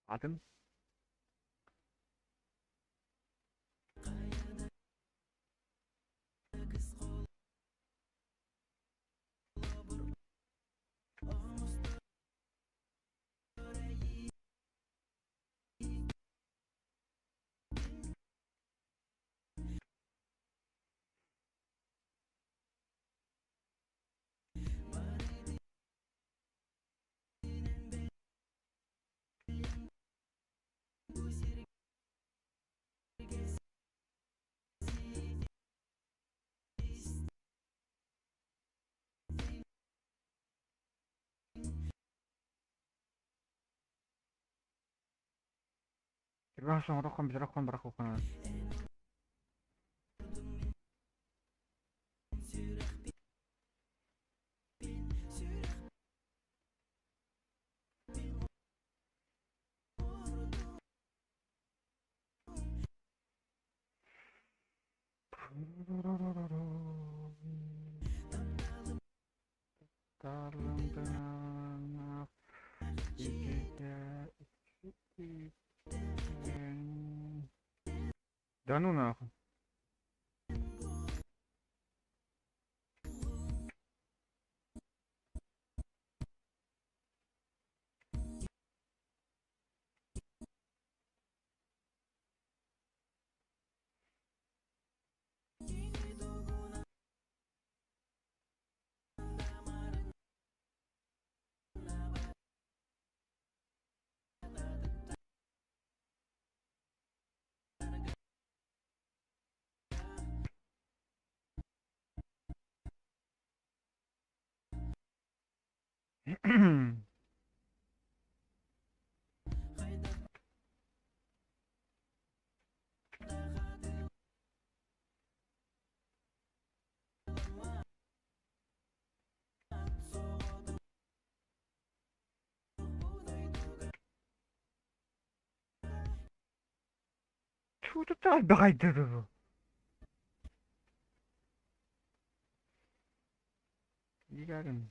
Атын? Langsung rokok bisa rokok berakuk. Dalam tanah Да ну нахуй. Что ты так, давай, да. jigarın.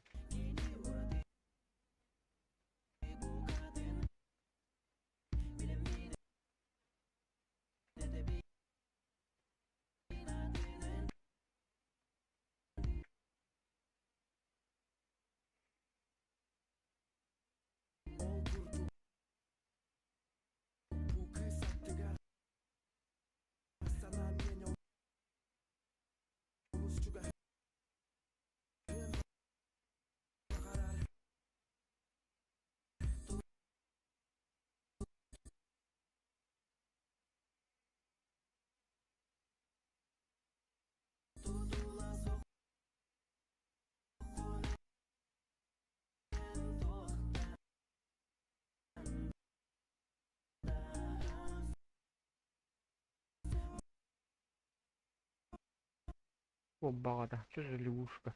Опа, что за лягушка?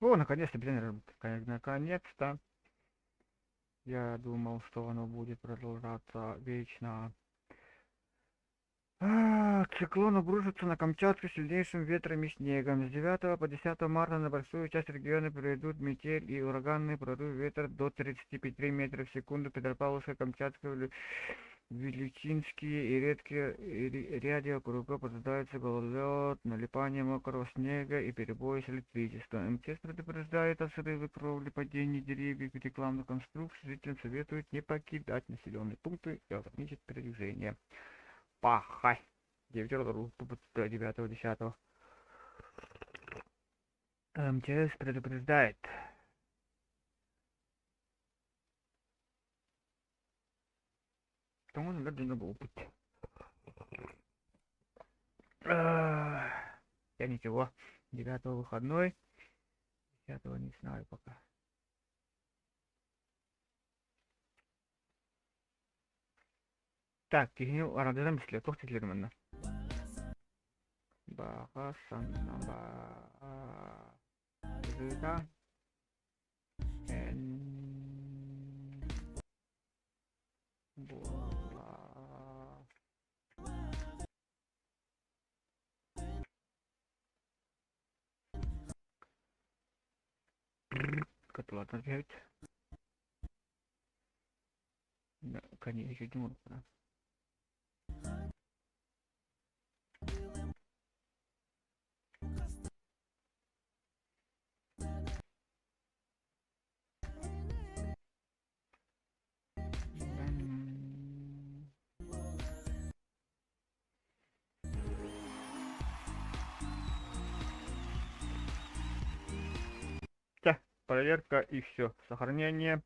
О, наконец-то, блин, наконец-то. Я думал, что оно будет продолжаться вечно. Циклон обрушится на Камчатку сильнейшим ветром и снегом. С 9 по 10 марта на большую часть региона пройдут метель и ураганный порыв ветра до 35 метров в секунду. Петропавловская, Камчатская, Величинские и редкие ряде округов ожидается гололед, налипание мокрого снега и перебои с электричеством. МЧС предупреждает о срыве кровли, падении деревьев и рекламных конструкций. Жителям советуют не покидать населенные пункты и ограничить передвижение. Пахай. 9-10. МЧС предупреждает. Что он должен был быть? Я ничего. 9 выходной. 10 не знаю пока. Так, кигинил арадыдан бисле тохтетлер мына. Багасанна ба Котла отвечать. Да, конечно, еще не можно. Проверка и все. Сохранение.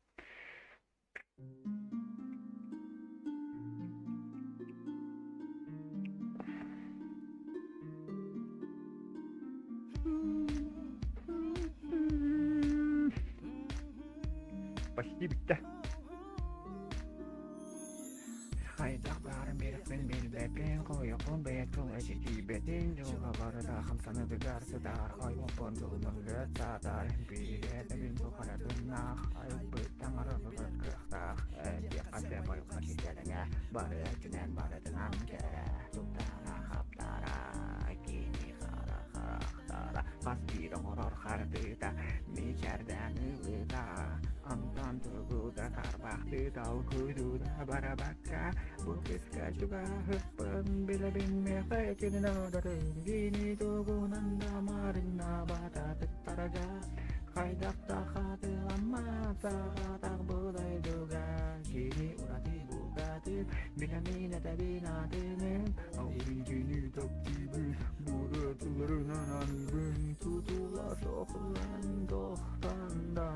Почти bitti. Хайдах барын беріп мен белбеппен қойықпын беттің әшеки бетін жылға барыда қамсаны бігарсыдар айуаппын жылмырғы садар бейреті мен бұқарадынақ айыппы таңырығы қырықтақ әде қасы байыққа шешеріңе бары әтінен барыдынан кәрі тұлтана қаптара кені қара қақтара қас бері ғұрыр қардыда мекерден ұлыда Антан tubuda karbakti tau kududa barabaka Bukiska juga huspen bila binme Faikin naudari Gini tubunan damarin nabata taraja Kaidak takati lama Sakatak budai juga Gini urati bugati Bila mina tabi natinin Awin gini tak tibi Burat ulerunan bin Tutula sokulan Doh tanda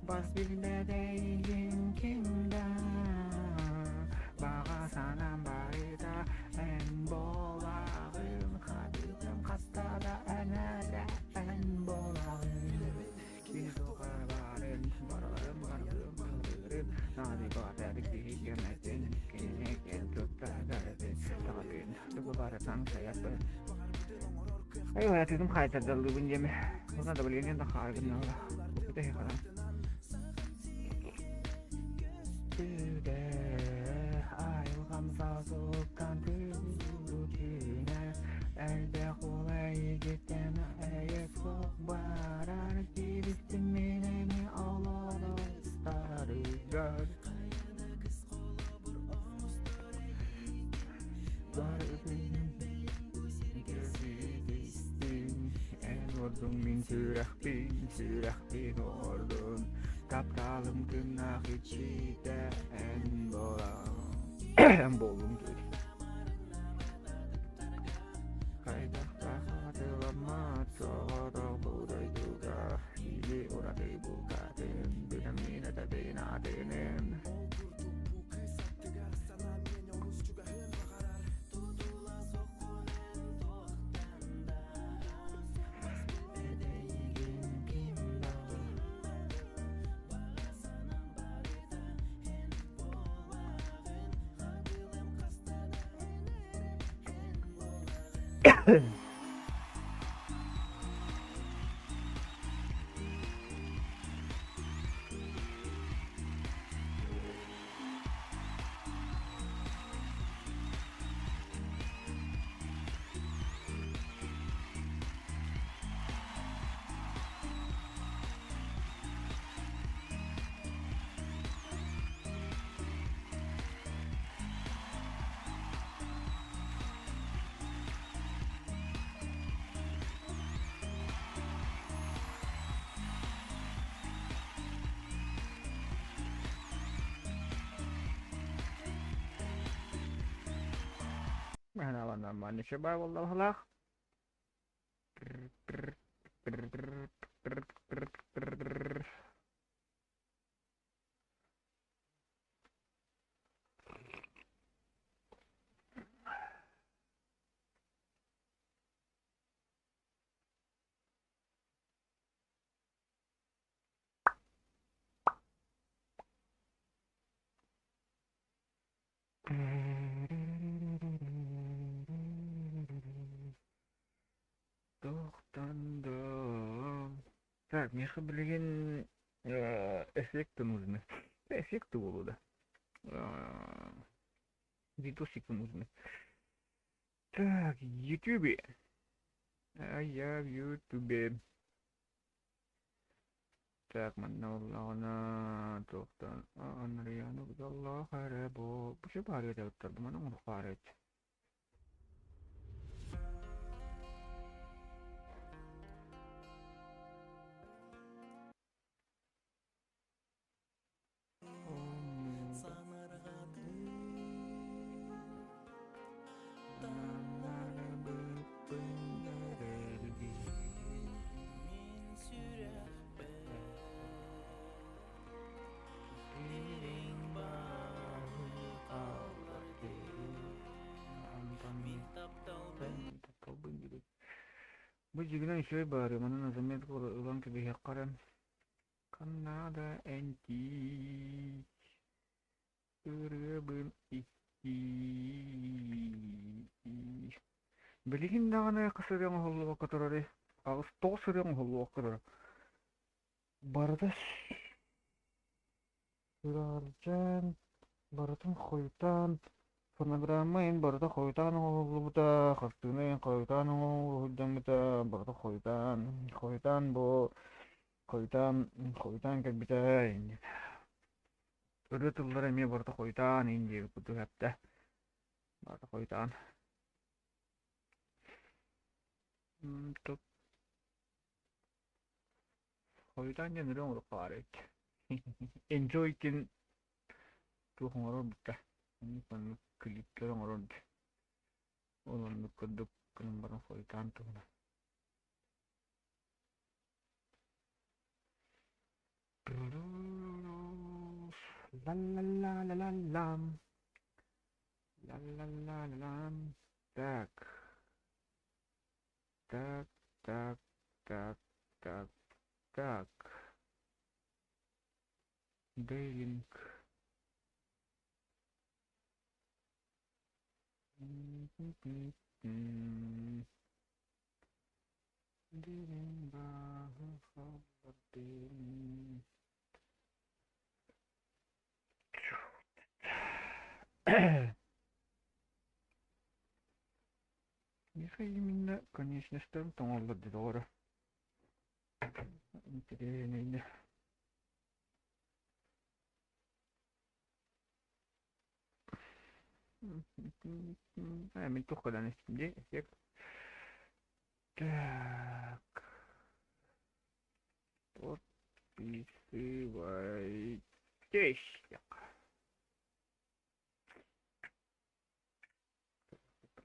Bas bilde değilim kimde Bağasana barida En bolağım Kadıdım hastada enede En bolağım Kizuğa varım Bararım varım Kaldırım Nadi baderik diyemedin Kinek el tutta derdin Tabin Dugu baratan sayapın Ayo ya tuh kai ta dalu bunjem. Ona da beli ni da kai gna la. Kita he kana. Ayo kamsa sokan turutina. Elde kolay gitene ayet sok baran kiristimine mi Allah'a starıgar. Ordung min sürahtin ordun kaptalım tırnak içinde en bolam en bolum dur kaydakta hatırlama çoğda buray duga ili uradı bu kadın dinamine de binadının Merhaba normal şebap والله لا Тоқтандым. Так, мне же, блин, эффекты нужны. Эффекты Волода. Видосики нужны. Так, Ютубе. А я в Ютубе. Так, манна тоқтан. Анрияну бдалла харебо. Bu şey bağırıyor da oturdum. Onu bağırıyor. Bu jignan şöyle bağırıyor. Bana nazamet ulan ki bir yakarım. Kanada enti. Irıbın iki. Bilgin dağına kısırıyan hulu vakıtları. Ağız toğsırıyan hulu vakıtları. Barda sürarcan. Baratın koytan. Fonogrammayn barda koytan hulu buta. Kastığına koytan hulu hüccem buta. Barda koytan bu. Koytan kek bita. Ürütülleri mi barda koytan ince kutu hepte. Barda koytan. Tuk koytan jen rong rukaret. Enjoy kin tu hongoron buta. Ini kan klip orang orang. Orang nukaduk kan barang koytan tu. La la la la la lam. La la la la lam. Tak. Tak. Tak. Tak. Tak. Tak. Daylink. Дилин бағы хабардың. Нехай именно, конечно, что там он дора. Интересно. Мен тухадан истинде эффект. Так. Подписывайтесь.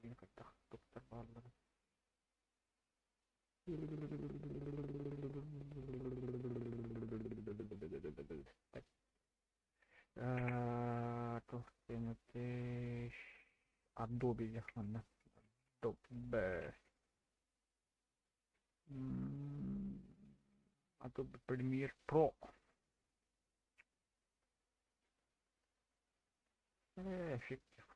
Блин, как-то доктор Барлер. Тоқтенетеш. Adobe жақманда. Adobe. Adobe Premiere Pro. Эффектив.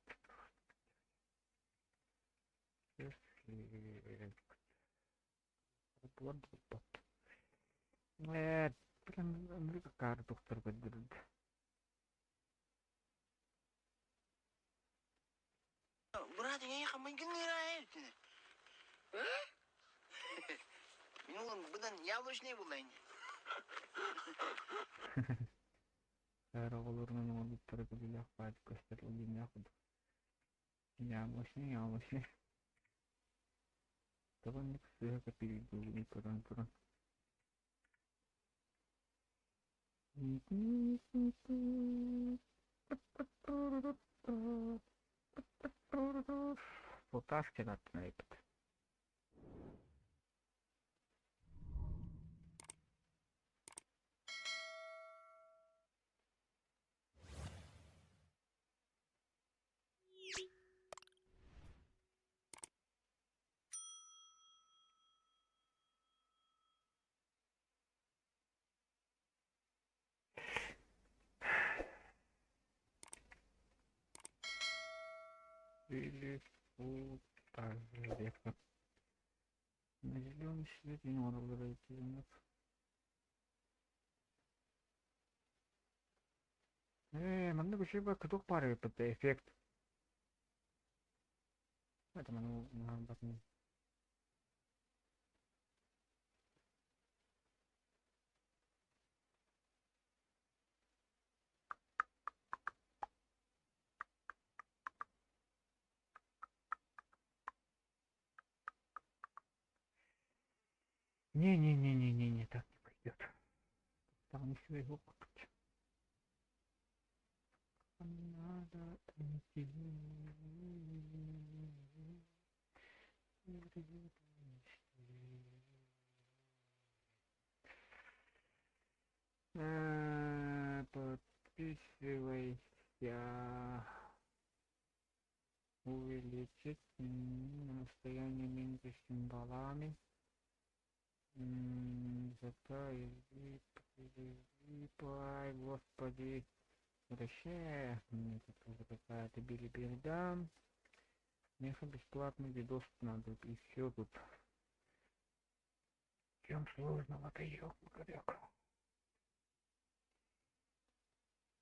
Блин, Америка кар доктор бедерді. Брат, я ехал, мы генеральны. Минулым бұдан яблочный болайын. Әрі оларының аудиторы көбілі ақпайды көстерілген яқыды. Яблочный. Довольно ксыға перейду тұрын. Фоташки надо найти. Или футажрека. На зеленый свет не надо зайти. Мында bir şey bak çok para yapıp efekt. Это мы bakın. Не, так не пойдет. Там еще его купить. Надо идти. Подписывайся. Увеличить расстояние между символами. Господи. Вообще, тут уже какая-то билиберда. Мне бесплатный видос надо, и все тут. В чем сложного-то, ёлка-коряка?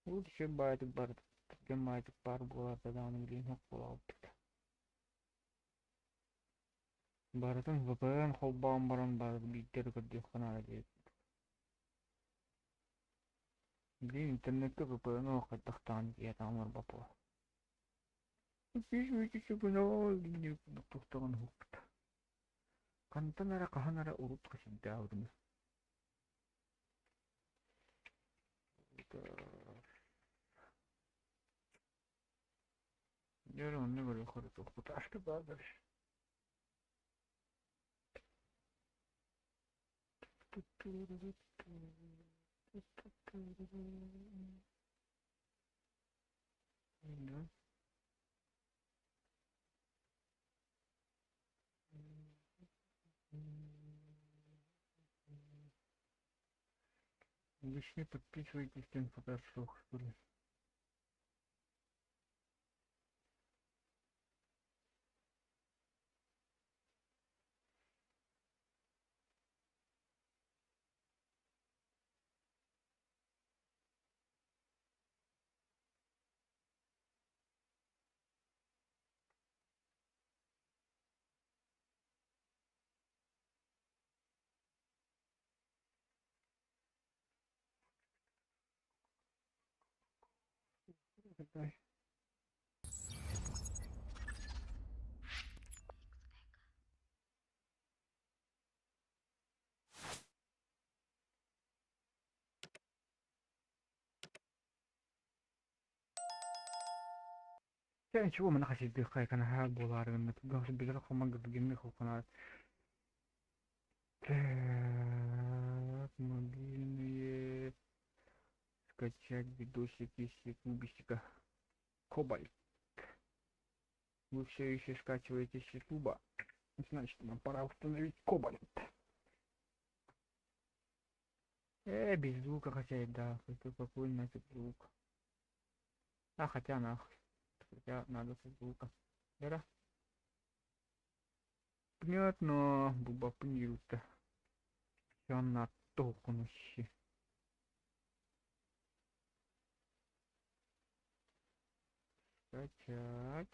Лучше бы этот бар, поднимает пару голов, тогда он блин около. Барытын VPN холбаан баран бар биттер көрдүк канаа дейт. Блин, интернетте VPN окайтактан я тамар бапо. Пишмечи күнөө дине туктаган хукта. Кантанара каханара урут кашынды аудым. Я он не говорю, хорошо, куташка базар. Да. Вы не подписывайтесь на фотошоп, что ли? Давай. Я ничего, мы нахуй дыхай, канага буларым, это даже без рахомага бегемных уханат. Так, мобильные. Скачать видосики с ютубистика. Кобальт. Вы все еще скачиваете с ютуба. Значит, нам пора установить кобальт. Без звука хотя и да. Какой нафиг звук. А, хотя нахуй. Хотя надо со звука. Вера? Понятно. Буба пнют-то. Все на толкнуще. Скачать.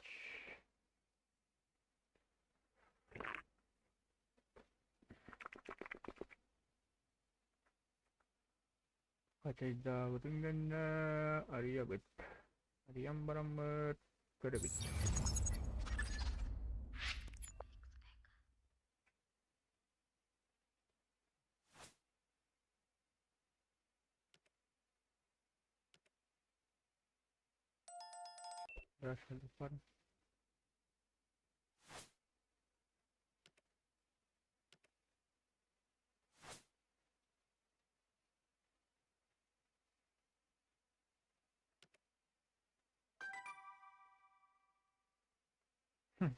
Хотя да, вот именно Ариабет. Ариамбарамбет. Карабит. Здравствуйте, парень. Хм.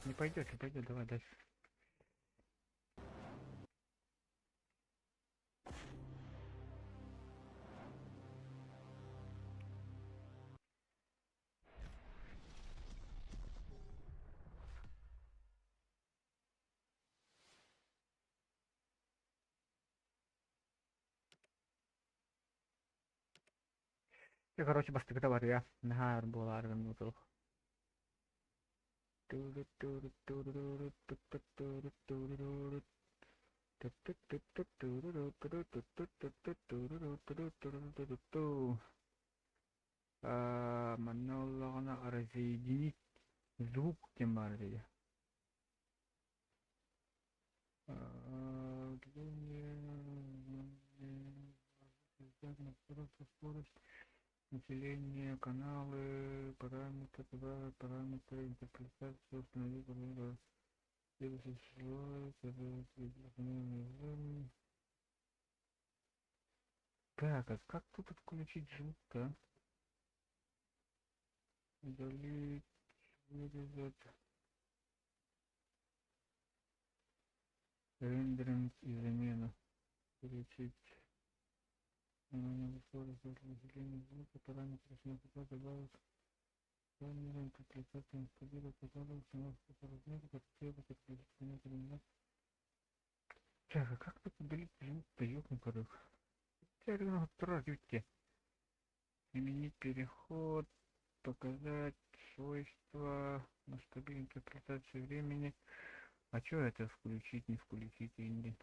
Не пойдет, не пойдет, давай дальше. Ja короче, бастыгыта бар, я. Нахар булар, минуту. Маноллағына разъединить звук тем бар dedi. Население, каналы, параметры, интерпретацию, установить, так, а как тут отключить звук-то? Удалить, вырезать, рендеринг и замена. Включить население звука, параметры, добавить. Планирую интерпретацию, инсталлировать, установку размера, подстрелок, отключить. Так, а как тут удалить звук-то, ёбаный порог? Терминал прорвите. Применить переход, показать свойства, масштабировать интерпретацию времени. А чё это включить, не включить или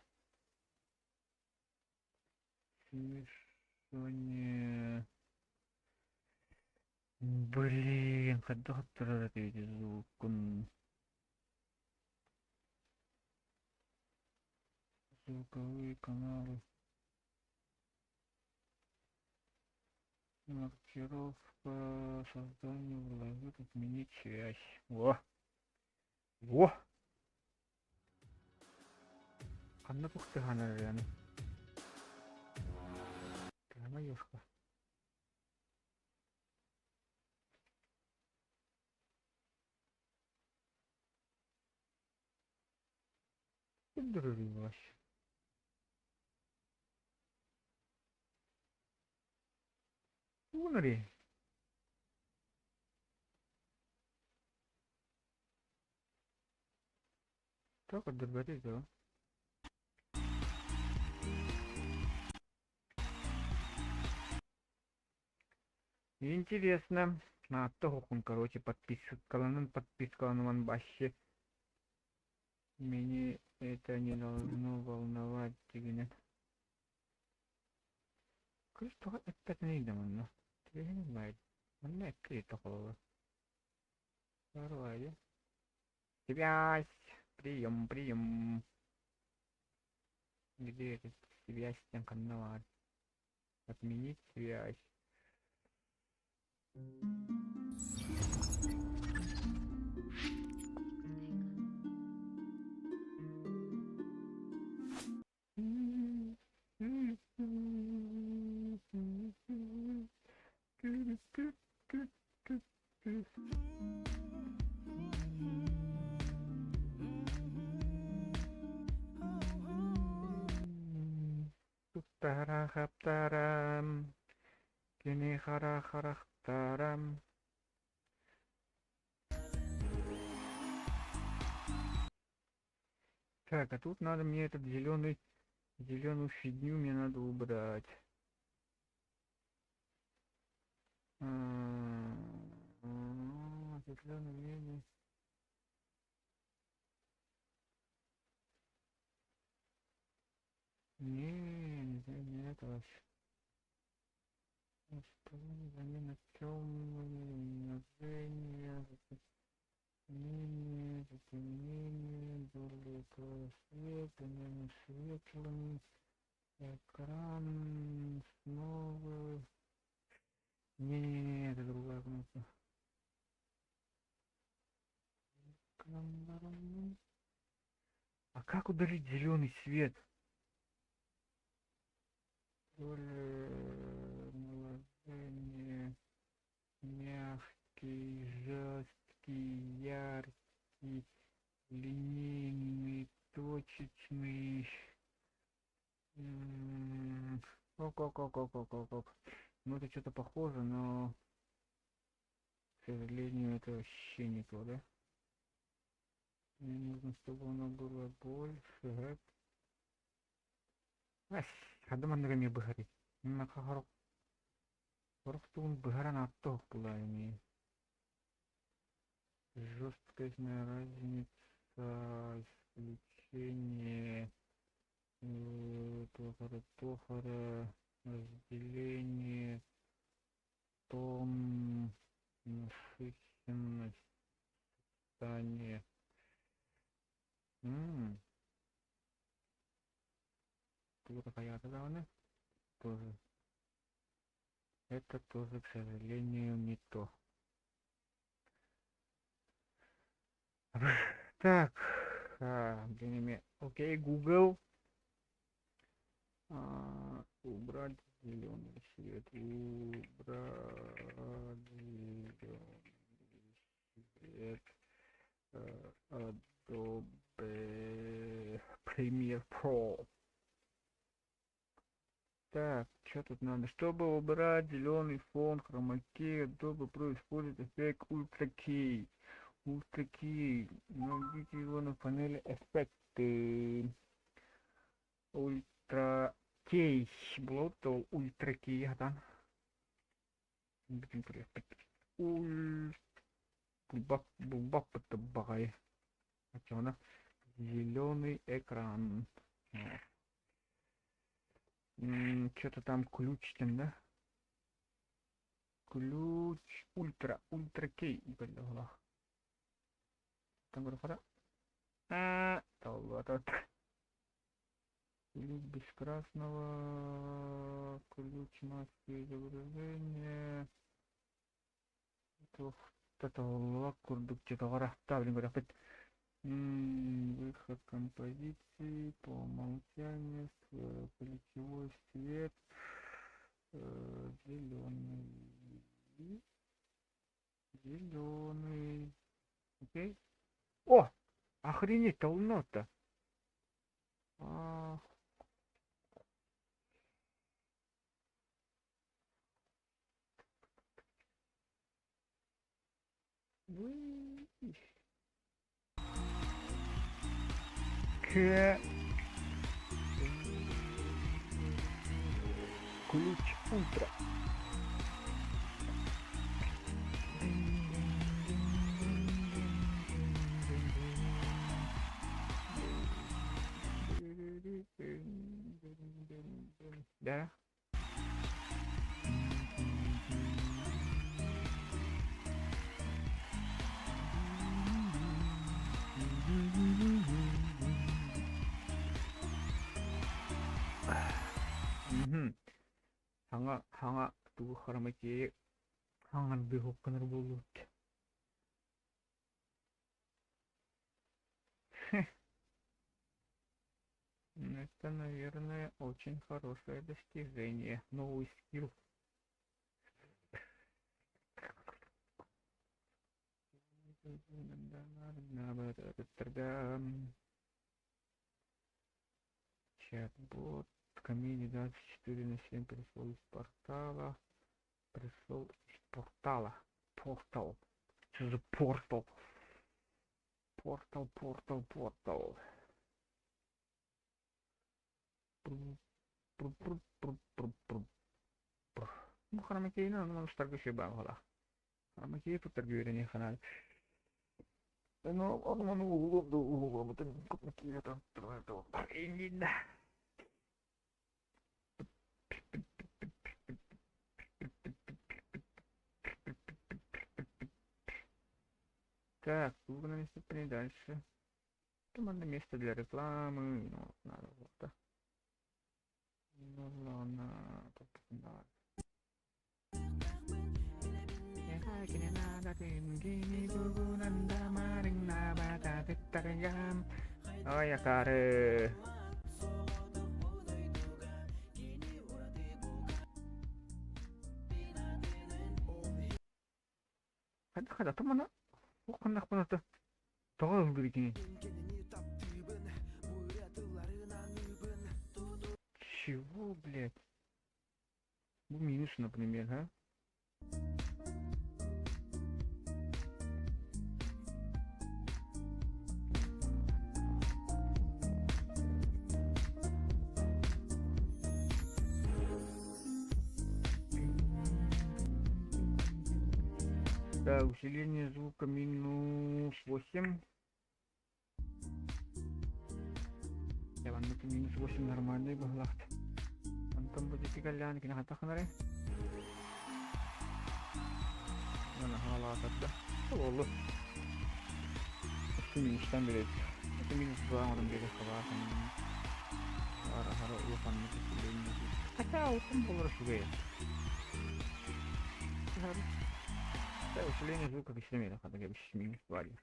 смешание? Блин, когда отправить звук? Звуковые каналы. Маркировка, создание, вложить, отменить связь. Во! Во! Қандай бұқты ғана реально. Прямо ёшка. Здорово вообще. Смотри. Так вот добавить, да? Интересно. На он, короче, подпискаланын башы. Меня это не должно волновать дегенен. Что опять не идем, я не знаю. Мне какие-то холодно. Второе. Связь. Прием. Где эта связь там канала? Отменить связь. Тарахаптарам. Кини харахарахтарам. Так, а тут надо мне этот зеленую фигню мне надо убрать. Зеленый медный. Не это вообще. Что замена темного движения, затемнение, далекого света, замена светлым, экран снова. Не, это другая кнопка. А как удалить зеленый свет? Наложение, мягкий, жесткий, яркий, линейный, точечный. Ок. Ну это что-то похоже, но к сожалению это вообще не то, да? Мне нужно, чтобы оно было больше. Адамдырыми быхари. Накахарок. Рохтун быхаран аттох была ими. Жесткостная разница, исключение, тохара, разделение, тон, насыщенность, стание. Тут такая тогда тоже. Это тоже, к сожалению, не то. Так, окей, Google. Убрать зеленый свет. Убрать зеленый свет. Adobe Premiere Pro. Так, что тут надо? Чтобы убрать зеленый фон, хромаки, Adobe Pro использует эффект Ultra Key. Ultra Key. Найдите его на панели эффекты. Ultra Key. Блотал Ultra Key. Бубак. А что она? Зеленый экран. Что-то там ключ там, да? Ключ ультра кей. Там говорю, вот. Ключ без красного. Ключ маски изображения. Это лакурдук что-то гора. Блин, говорю, опять. Выход композиции по умолчанию, ключевой свет, зеленый, окей. О, охренеть, толно-то. Ключ ультра. Да? Мгм. Хаңа тугу харамаки хаңанды хокканар болут. Это, наверное, очень хорошее достижение. Новый скилл. Чат-бот. Камень 24/7 пришел из портала. Пришел из портала. Портал. Что за портал? Портал. Bu Harameki'yi anlamamışlar bir şey ben valla. Harameki'yi tutar güveni kanal. Ben o adamın oğlu Harameki'yi tutar. Elinde. Так, выбрано место при дальше. Командное место для рекламы. Ну, надо вот так. Ну ладно, надо. Oh ya karı. Hadi tamam. Bu konuda bana da daha hızlı gidin. Чего, блядь? Ну, минус, например, а? Да, усиление звука -8. Я вам это -8 нормальный глахт. Он там будет тигалян, кинахатах наре. Yana hala atakta. Oldu. Şu minustan beri. Şu minus bulamadım beri kabar. Ara ara uyapan mı kesileyim. Hatta olsun bulur şu gaya. Да, усиление звука кисемира, когда я биш минус var ya.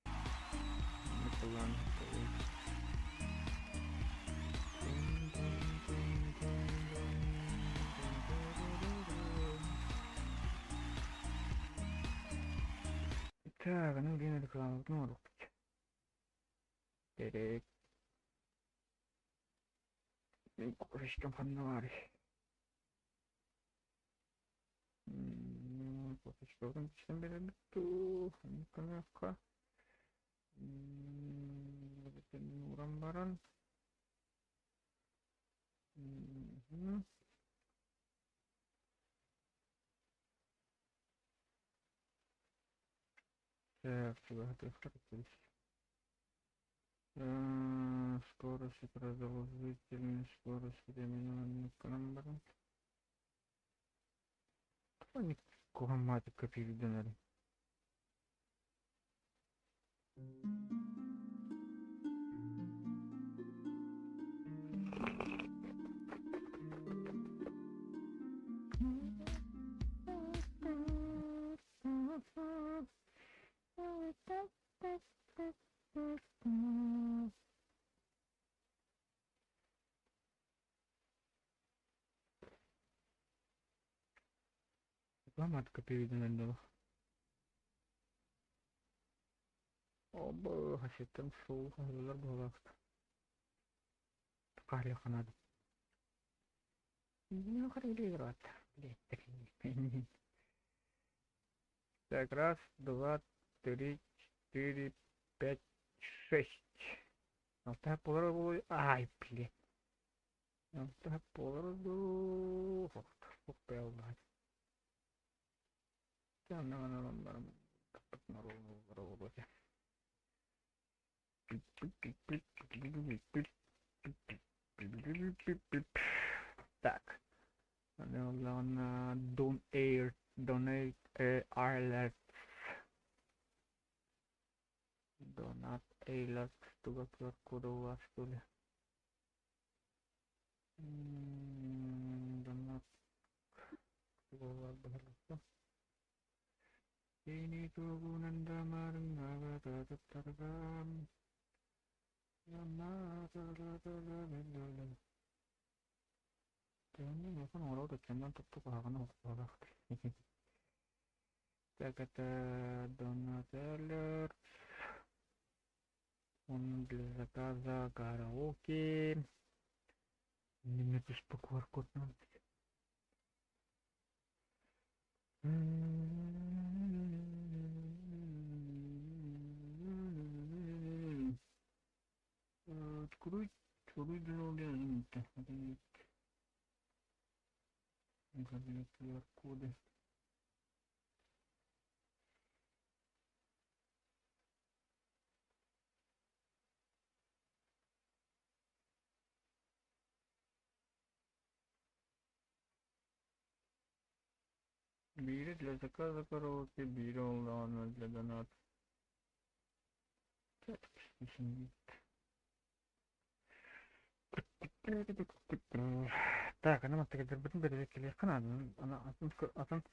Ne kullandım? Так, ну время рекламы, ну рухть. Терек. Кошечкам фанвари. Кошечкам içten beri bitti. Kanaka. Senin uğran baran. Так, характеристики. Скорость, продолжительность, скорость времени камбара. Они матика передали. Матка передали. Оба, хасеттен шоу хазылар болакты. Кахли ханады. Не хрили рот. Блять, так, раз, два, три, четыре, пять, шесть. Алтая полара было... Ай, блядь. Алтая полара было... Успел, блядь. Там, Так. Главное, donate alerts. Donate alerts. Туга QR-кода у вас, что ли? Donate. Ini tuh nanda marang naga tatargam. Ini kan orang udah cuman tuh kahan orang. Kita kata donate alert. Он для заказа караоке. Не напишешь по QR-код нам. Открыть лента. QR-коды. Бири для заказа караоке, бири онлайн для донат. Так, она так бәрі келескен атын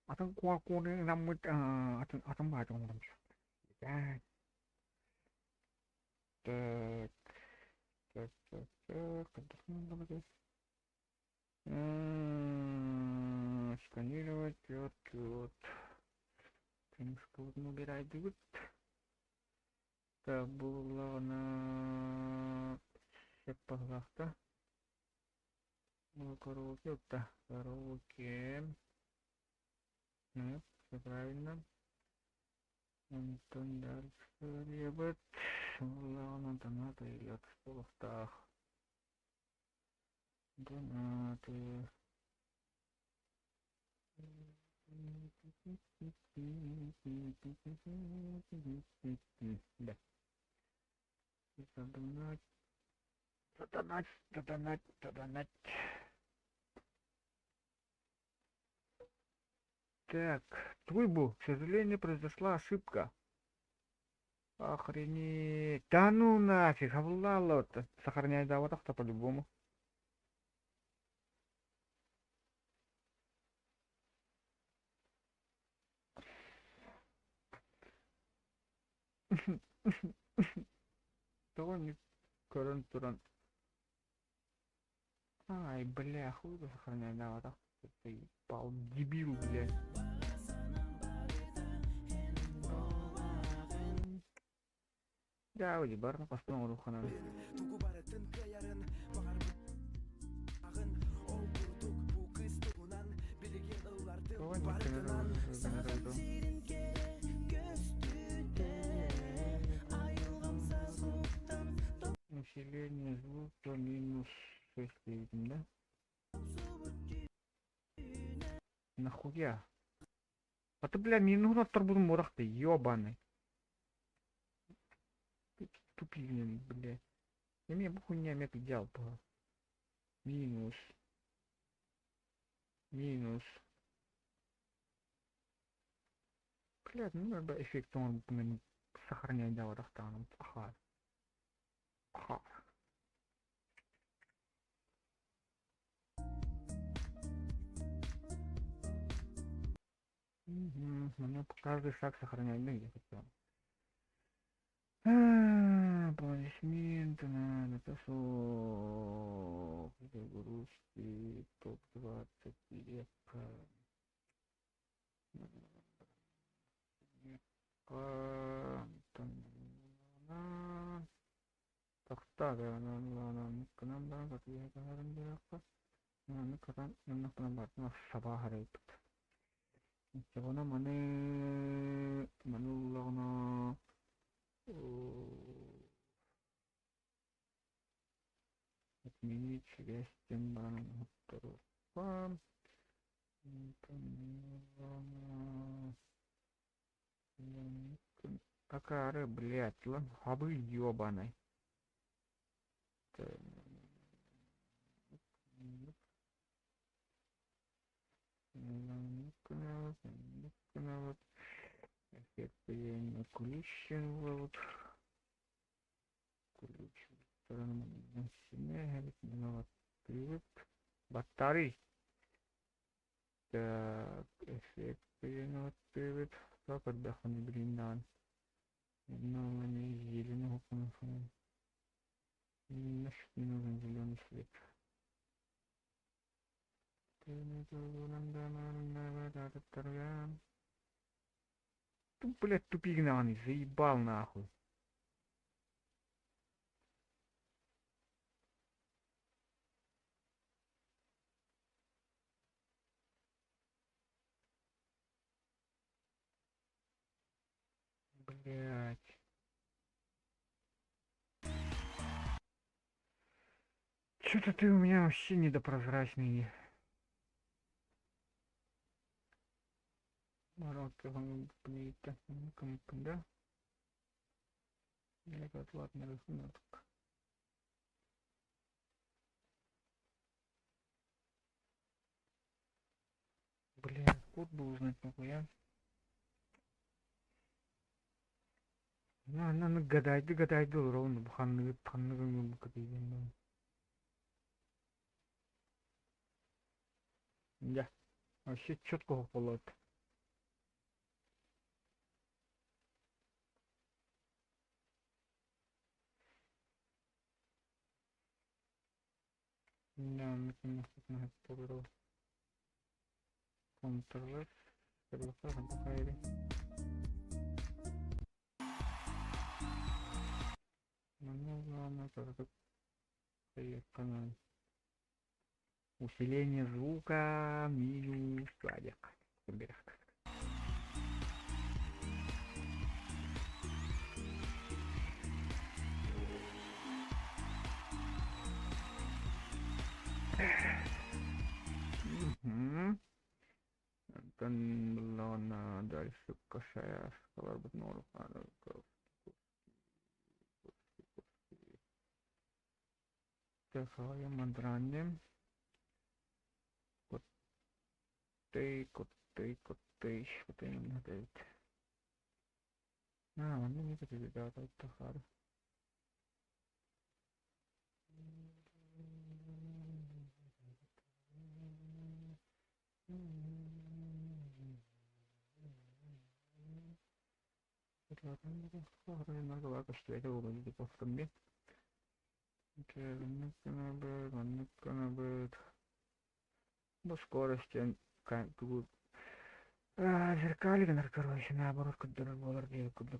QR-коды намыт атын бар оңдым. Так. Сканировать QR-код. QR-код убирать будет. Так, было на караоке. Караоке, да, караоке. Нет, все правильно. Антон дальше ребят. Главное, донаты или от столстах. Донаты. Да. Задонать. Так, Туйбу, к сожалению, произошла ошибка. Охренеть. Да ну нафиг, облало-то. Сохраняй заводах-то по-любому. Того не Туран. Ай, бля, хуй бы сохраняй заводах. Ты ебал, дебил, блядь. Ya uji barna pas nongol kanan. Kawan general itu. Усиление звука минус 6 видим, да? Нахуя? А ты, бля, мне нужно торбун мурах ты, ёбаный. Тупик, бля. Я мне бы хуйня мек взял, по. Минус. Блядь, ну надо эффект он сохранять, да, вот останом. Ага. Мне каждый шаг сохранять, ну я хотел. Аплодисменты надо, тусовка, загрузки, топ-20 лепка. Так, каналдан катыян биракка. Катан нахтан сабах харайт. Сегодня мануллагна отменить связь с тем баном. Какая, блядь, лабы ёбаный. Ключен вот. Ключ. Привет. Батареи. Так, эффект привет. Как отдохнуть, блин, но не зеленого конфуна. Нафиг не нужен зеленый свет. Ты, блядь, тупик нахуй, заебал нахуй. Блядь. Чё-то ты у меня вообще недопрозрачный. Марокко, плита, да? Этот ладно рисунок. Блядь, код бы узнать нахуя. Ну, гадайды ровно ханны гадайды. Да, вообще четко полот. Да, наконец-то победил. Ctrl-F, Ctrl-F, Ctrl-F. Ну, главное, как канал. Усиление звука минус человек. Ладно, дальше кошая шоколад норм. Техая мандранде. Котей. Что именно дает? Он не подвигает, это хар. Надо что это будет по вторым. По скорости как тут зеркали, короче, наоборот, куда было куда.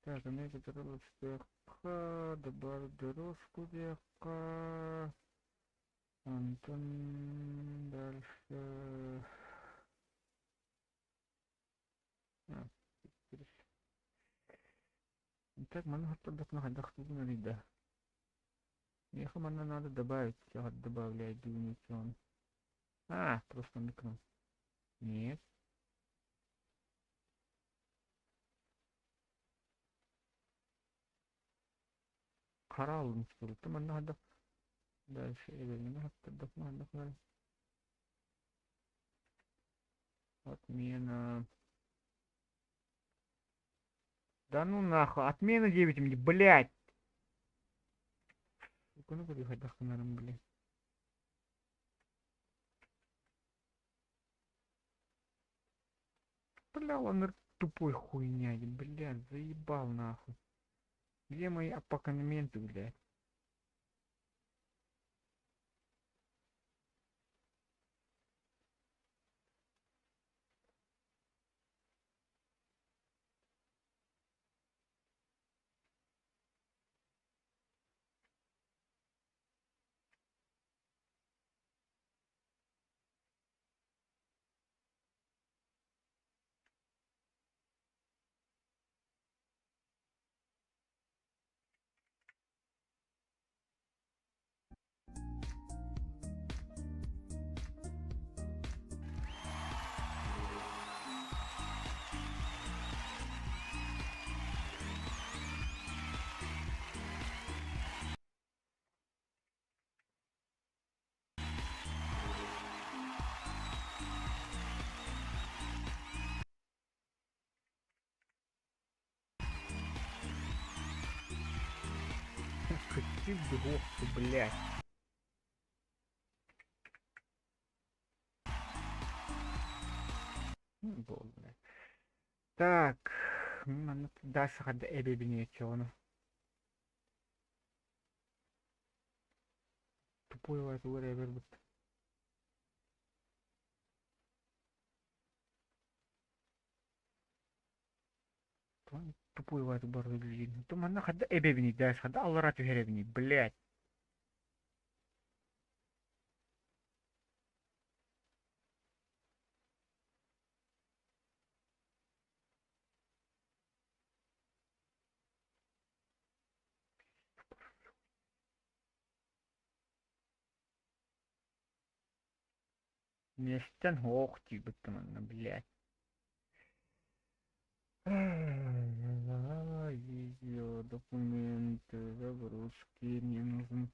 Так, некоторые слегка добавить дорожку слегка. Антон дальше. Так, man hat так находить, да. Ехал, man надо добавить, добавлять дюнисон. Просто микро. Нет. Каралым, что ли? Там надо дальше. Надо. Отмена. Да ну нахуй, отмена 9 мне, блядь. Ну, подъехать, наверное, блядь. Бля, он тупой хуйня, блядь, заебал нахуй. Где мои апокаменты, блядь? Кыттив духу, блядь. Бол, блядь. Так, дальше хадда эбебине чону. Тупой вайт whatever, but. Тупой вайт барды блин. То манна хадда эбебини дальше хадда аллара тухеребини, блядь. Местен хох тибет манна, блядь. Видео, документы, загрузки, мне нужен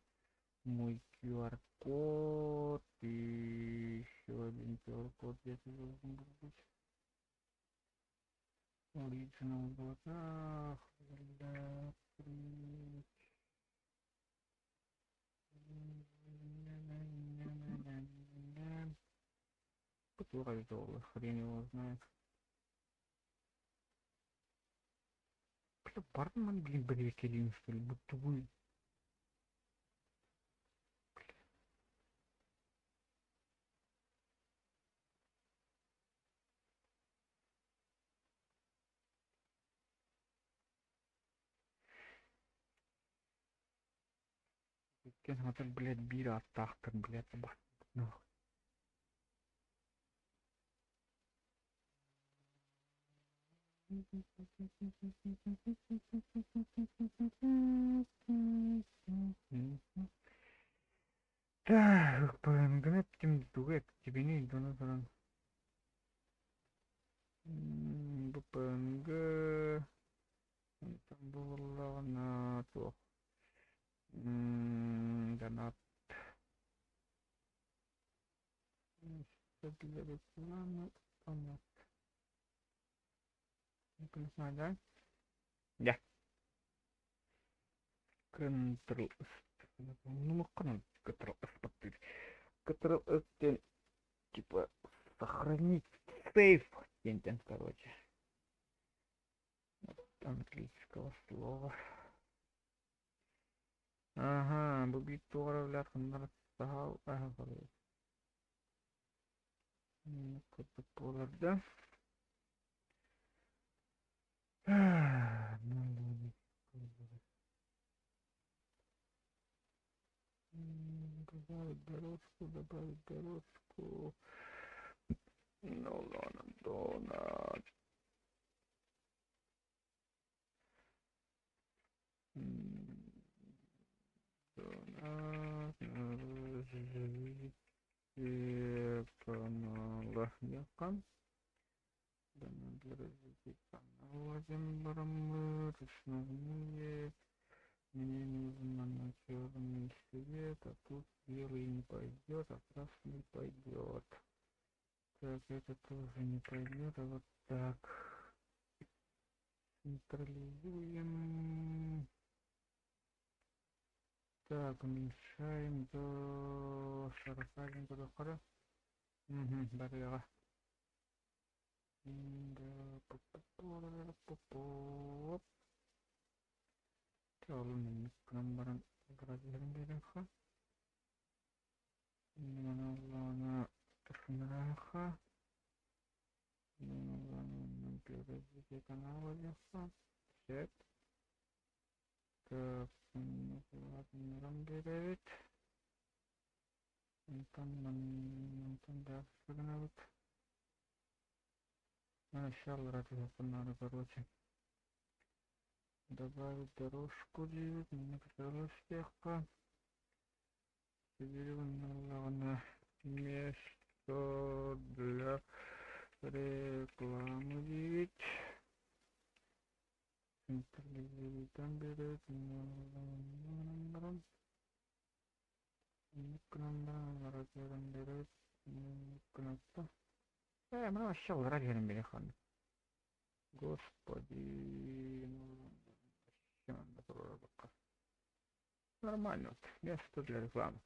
мой QR-код и еще один QR-код, где-то должен был быть. Original в глазах, блядь, который доллар, хрен его знает. Бля, Барнман, блин, брекелин, что ли, будто вы. Кен хатыр, блядь, бира аттахтыр, блядь, бар. Нахуй. Так, ПНГ тем дуэт, тебе не идут на ПНГ. Там было на то. Донат. Что для рекламы? Понятно. Не знаю, да? Да. Ctrl. Ну, макрон. Ctrl-F подтырь. Ctrl-F, типа, сохранить сейф. Тентен, короче. Английского слова. Ага, бубит туграв нарастагал. Ага, короче. Как-то полар, да? Добавить дорожку, добавить дорожку. Ну ладно, донат. Донат. Канала якам. Донат для развития канала. Зембарамы. Основные. Мне нужно на черный свет, а тут белый не пойдет, а красный не пойдет. Так, это тоже не пойдет, а вот так. Централизуем. Так, уменьшаем до 41 куда. Угу, барьера. Çalının numaraın grafiğini verirse numaralarına tıkınırsa numaralarının görevli kanalı yapsa set numaralarını verir insan derslerine bak inşallah ratifikasyonları короче. Добавить дорожку 9, написала слегка. Определенно место для рекламы 9. Централизует там берет номером. Номером размером берет кнопка. Мы вообще размером берем. Господи. Надо пока. нормально. Вот. Место для рекламы.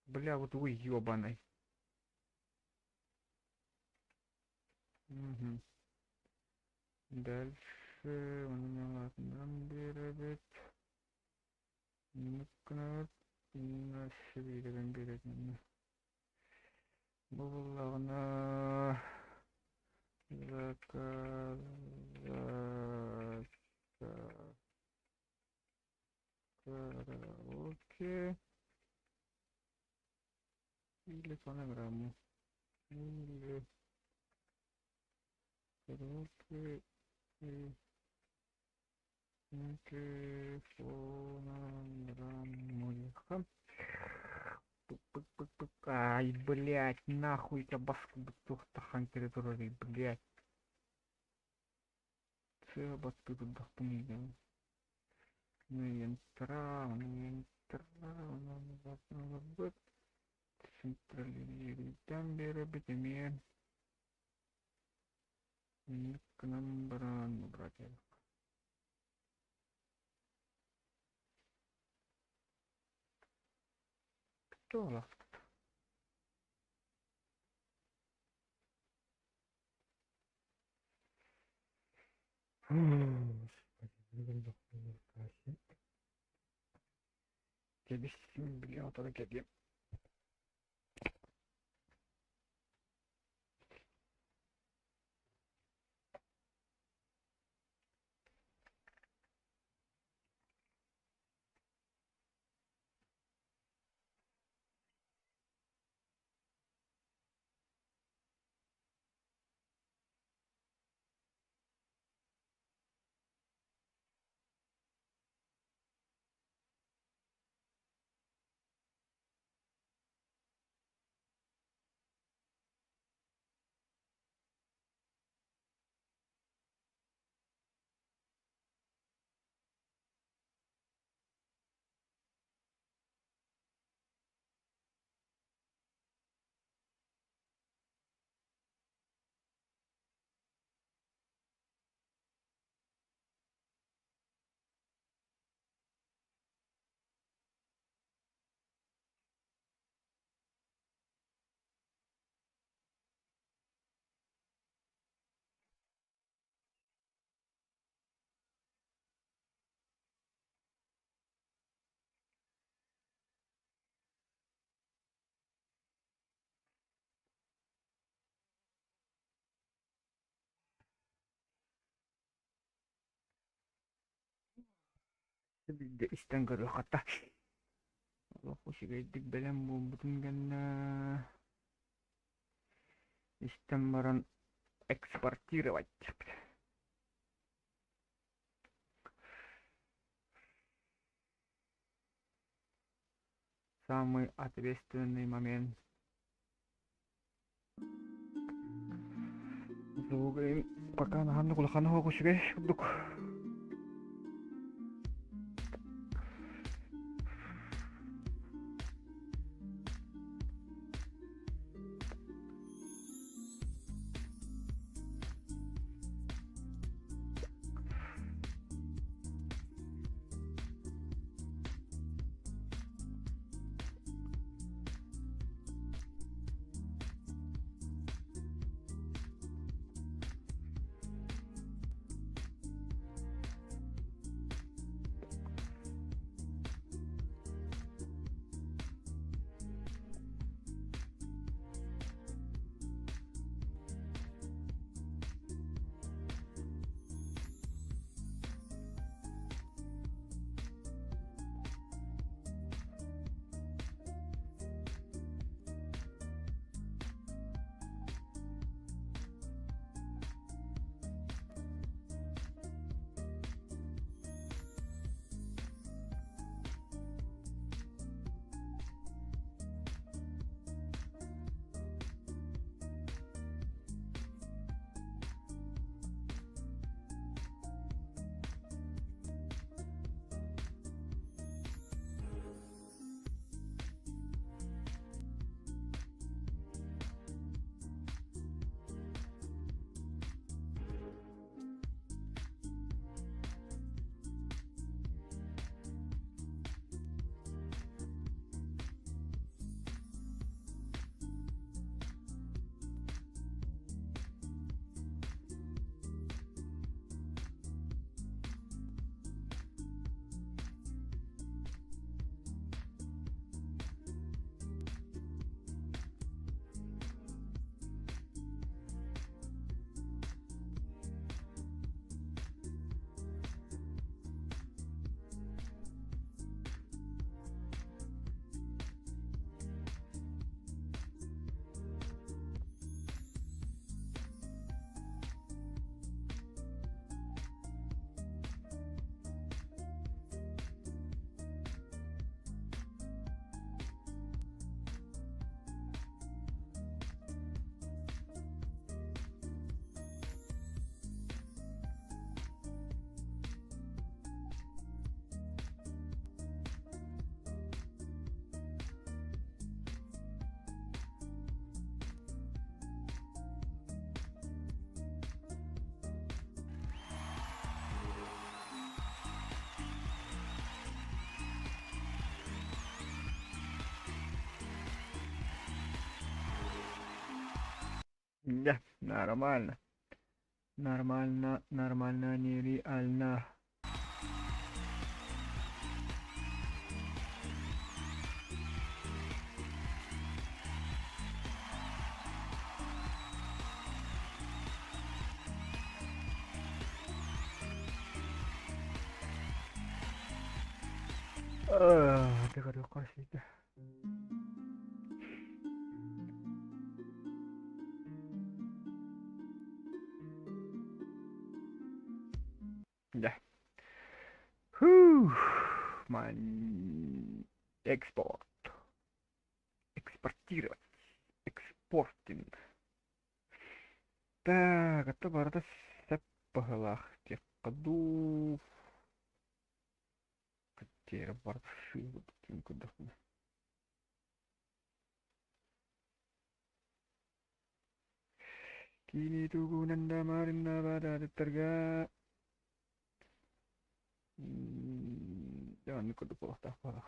Бля, вот вы ёбаный. Угу. Дальше у меня ладно берет. Ну-ка, на себе берет. Главное заказать караоке или фонограмму. Или караоке и фонограмму. Пык-пык-пык-пык. Ай, блять, нахуй кабаску бутух-тахан территории, блять. Це батут дахтунига. Ну ентра, централизируй темберы, битимен. К нам баран, братья. Кто лах? Тебе бля, вот это кеги. Istengel kata. Aku sih gede belum butuh gana. Истемаран экспортировать. Самый ответственный момент. Звук пока на ханну кулахану aku sige untuk Да, нормально. Нормально, нормально, нереально. Тихо, тихо, тихо. Да. Фух. Экспорт. Экспортировать. Экспортинг. Так, это барда сеппагалах. Текаду. Катера барши. Вот куда. Kini tugunan damarin na bada terga. Jangan ikut pulah tahpala.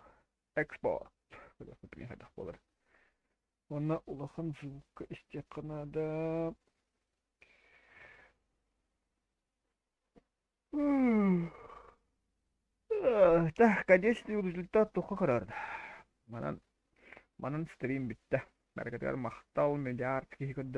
Ekspor. Sudah pentingnya tahpala. Wana ulakan suka istiqana ada. Tah, конечно, результат туха карар. Манан стрим битте. Mereka maqtal milyard kihikut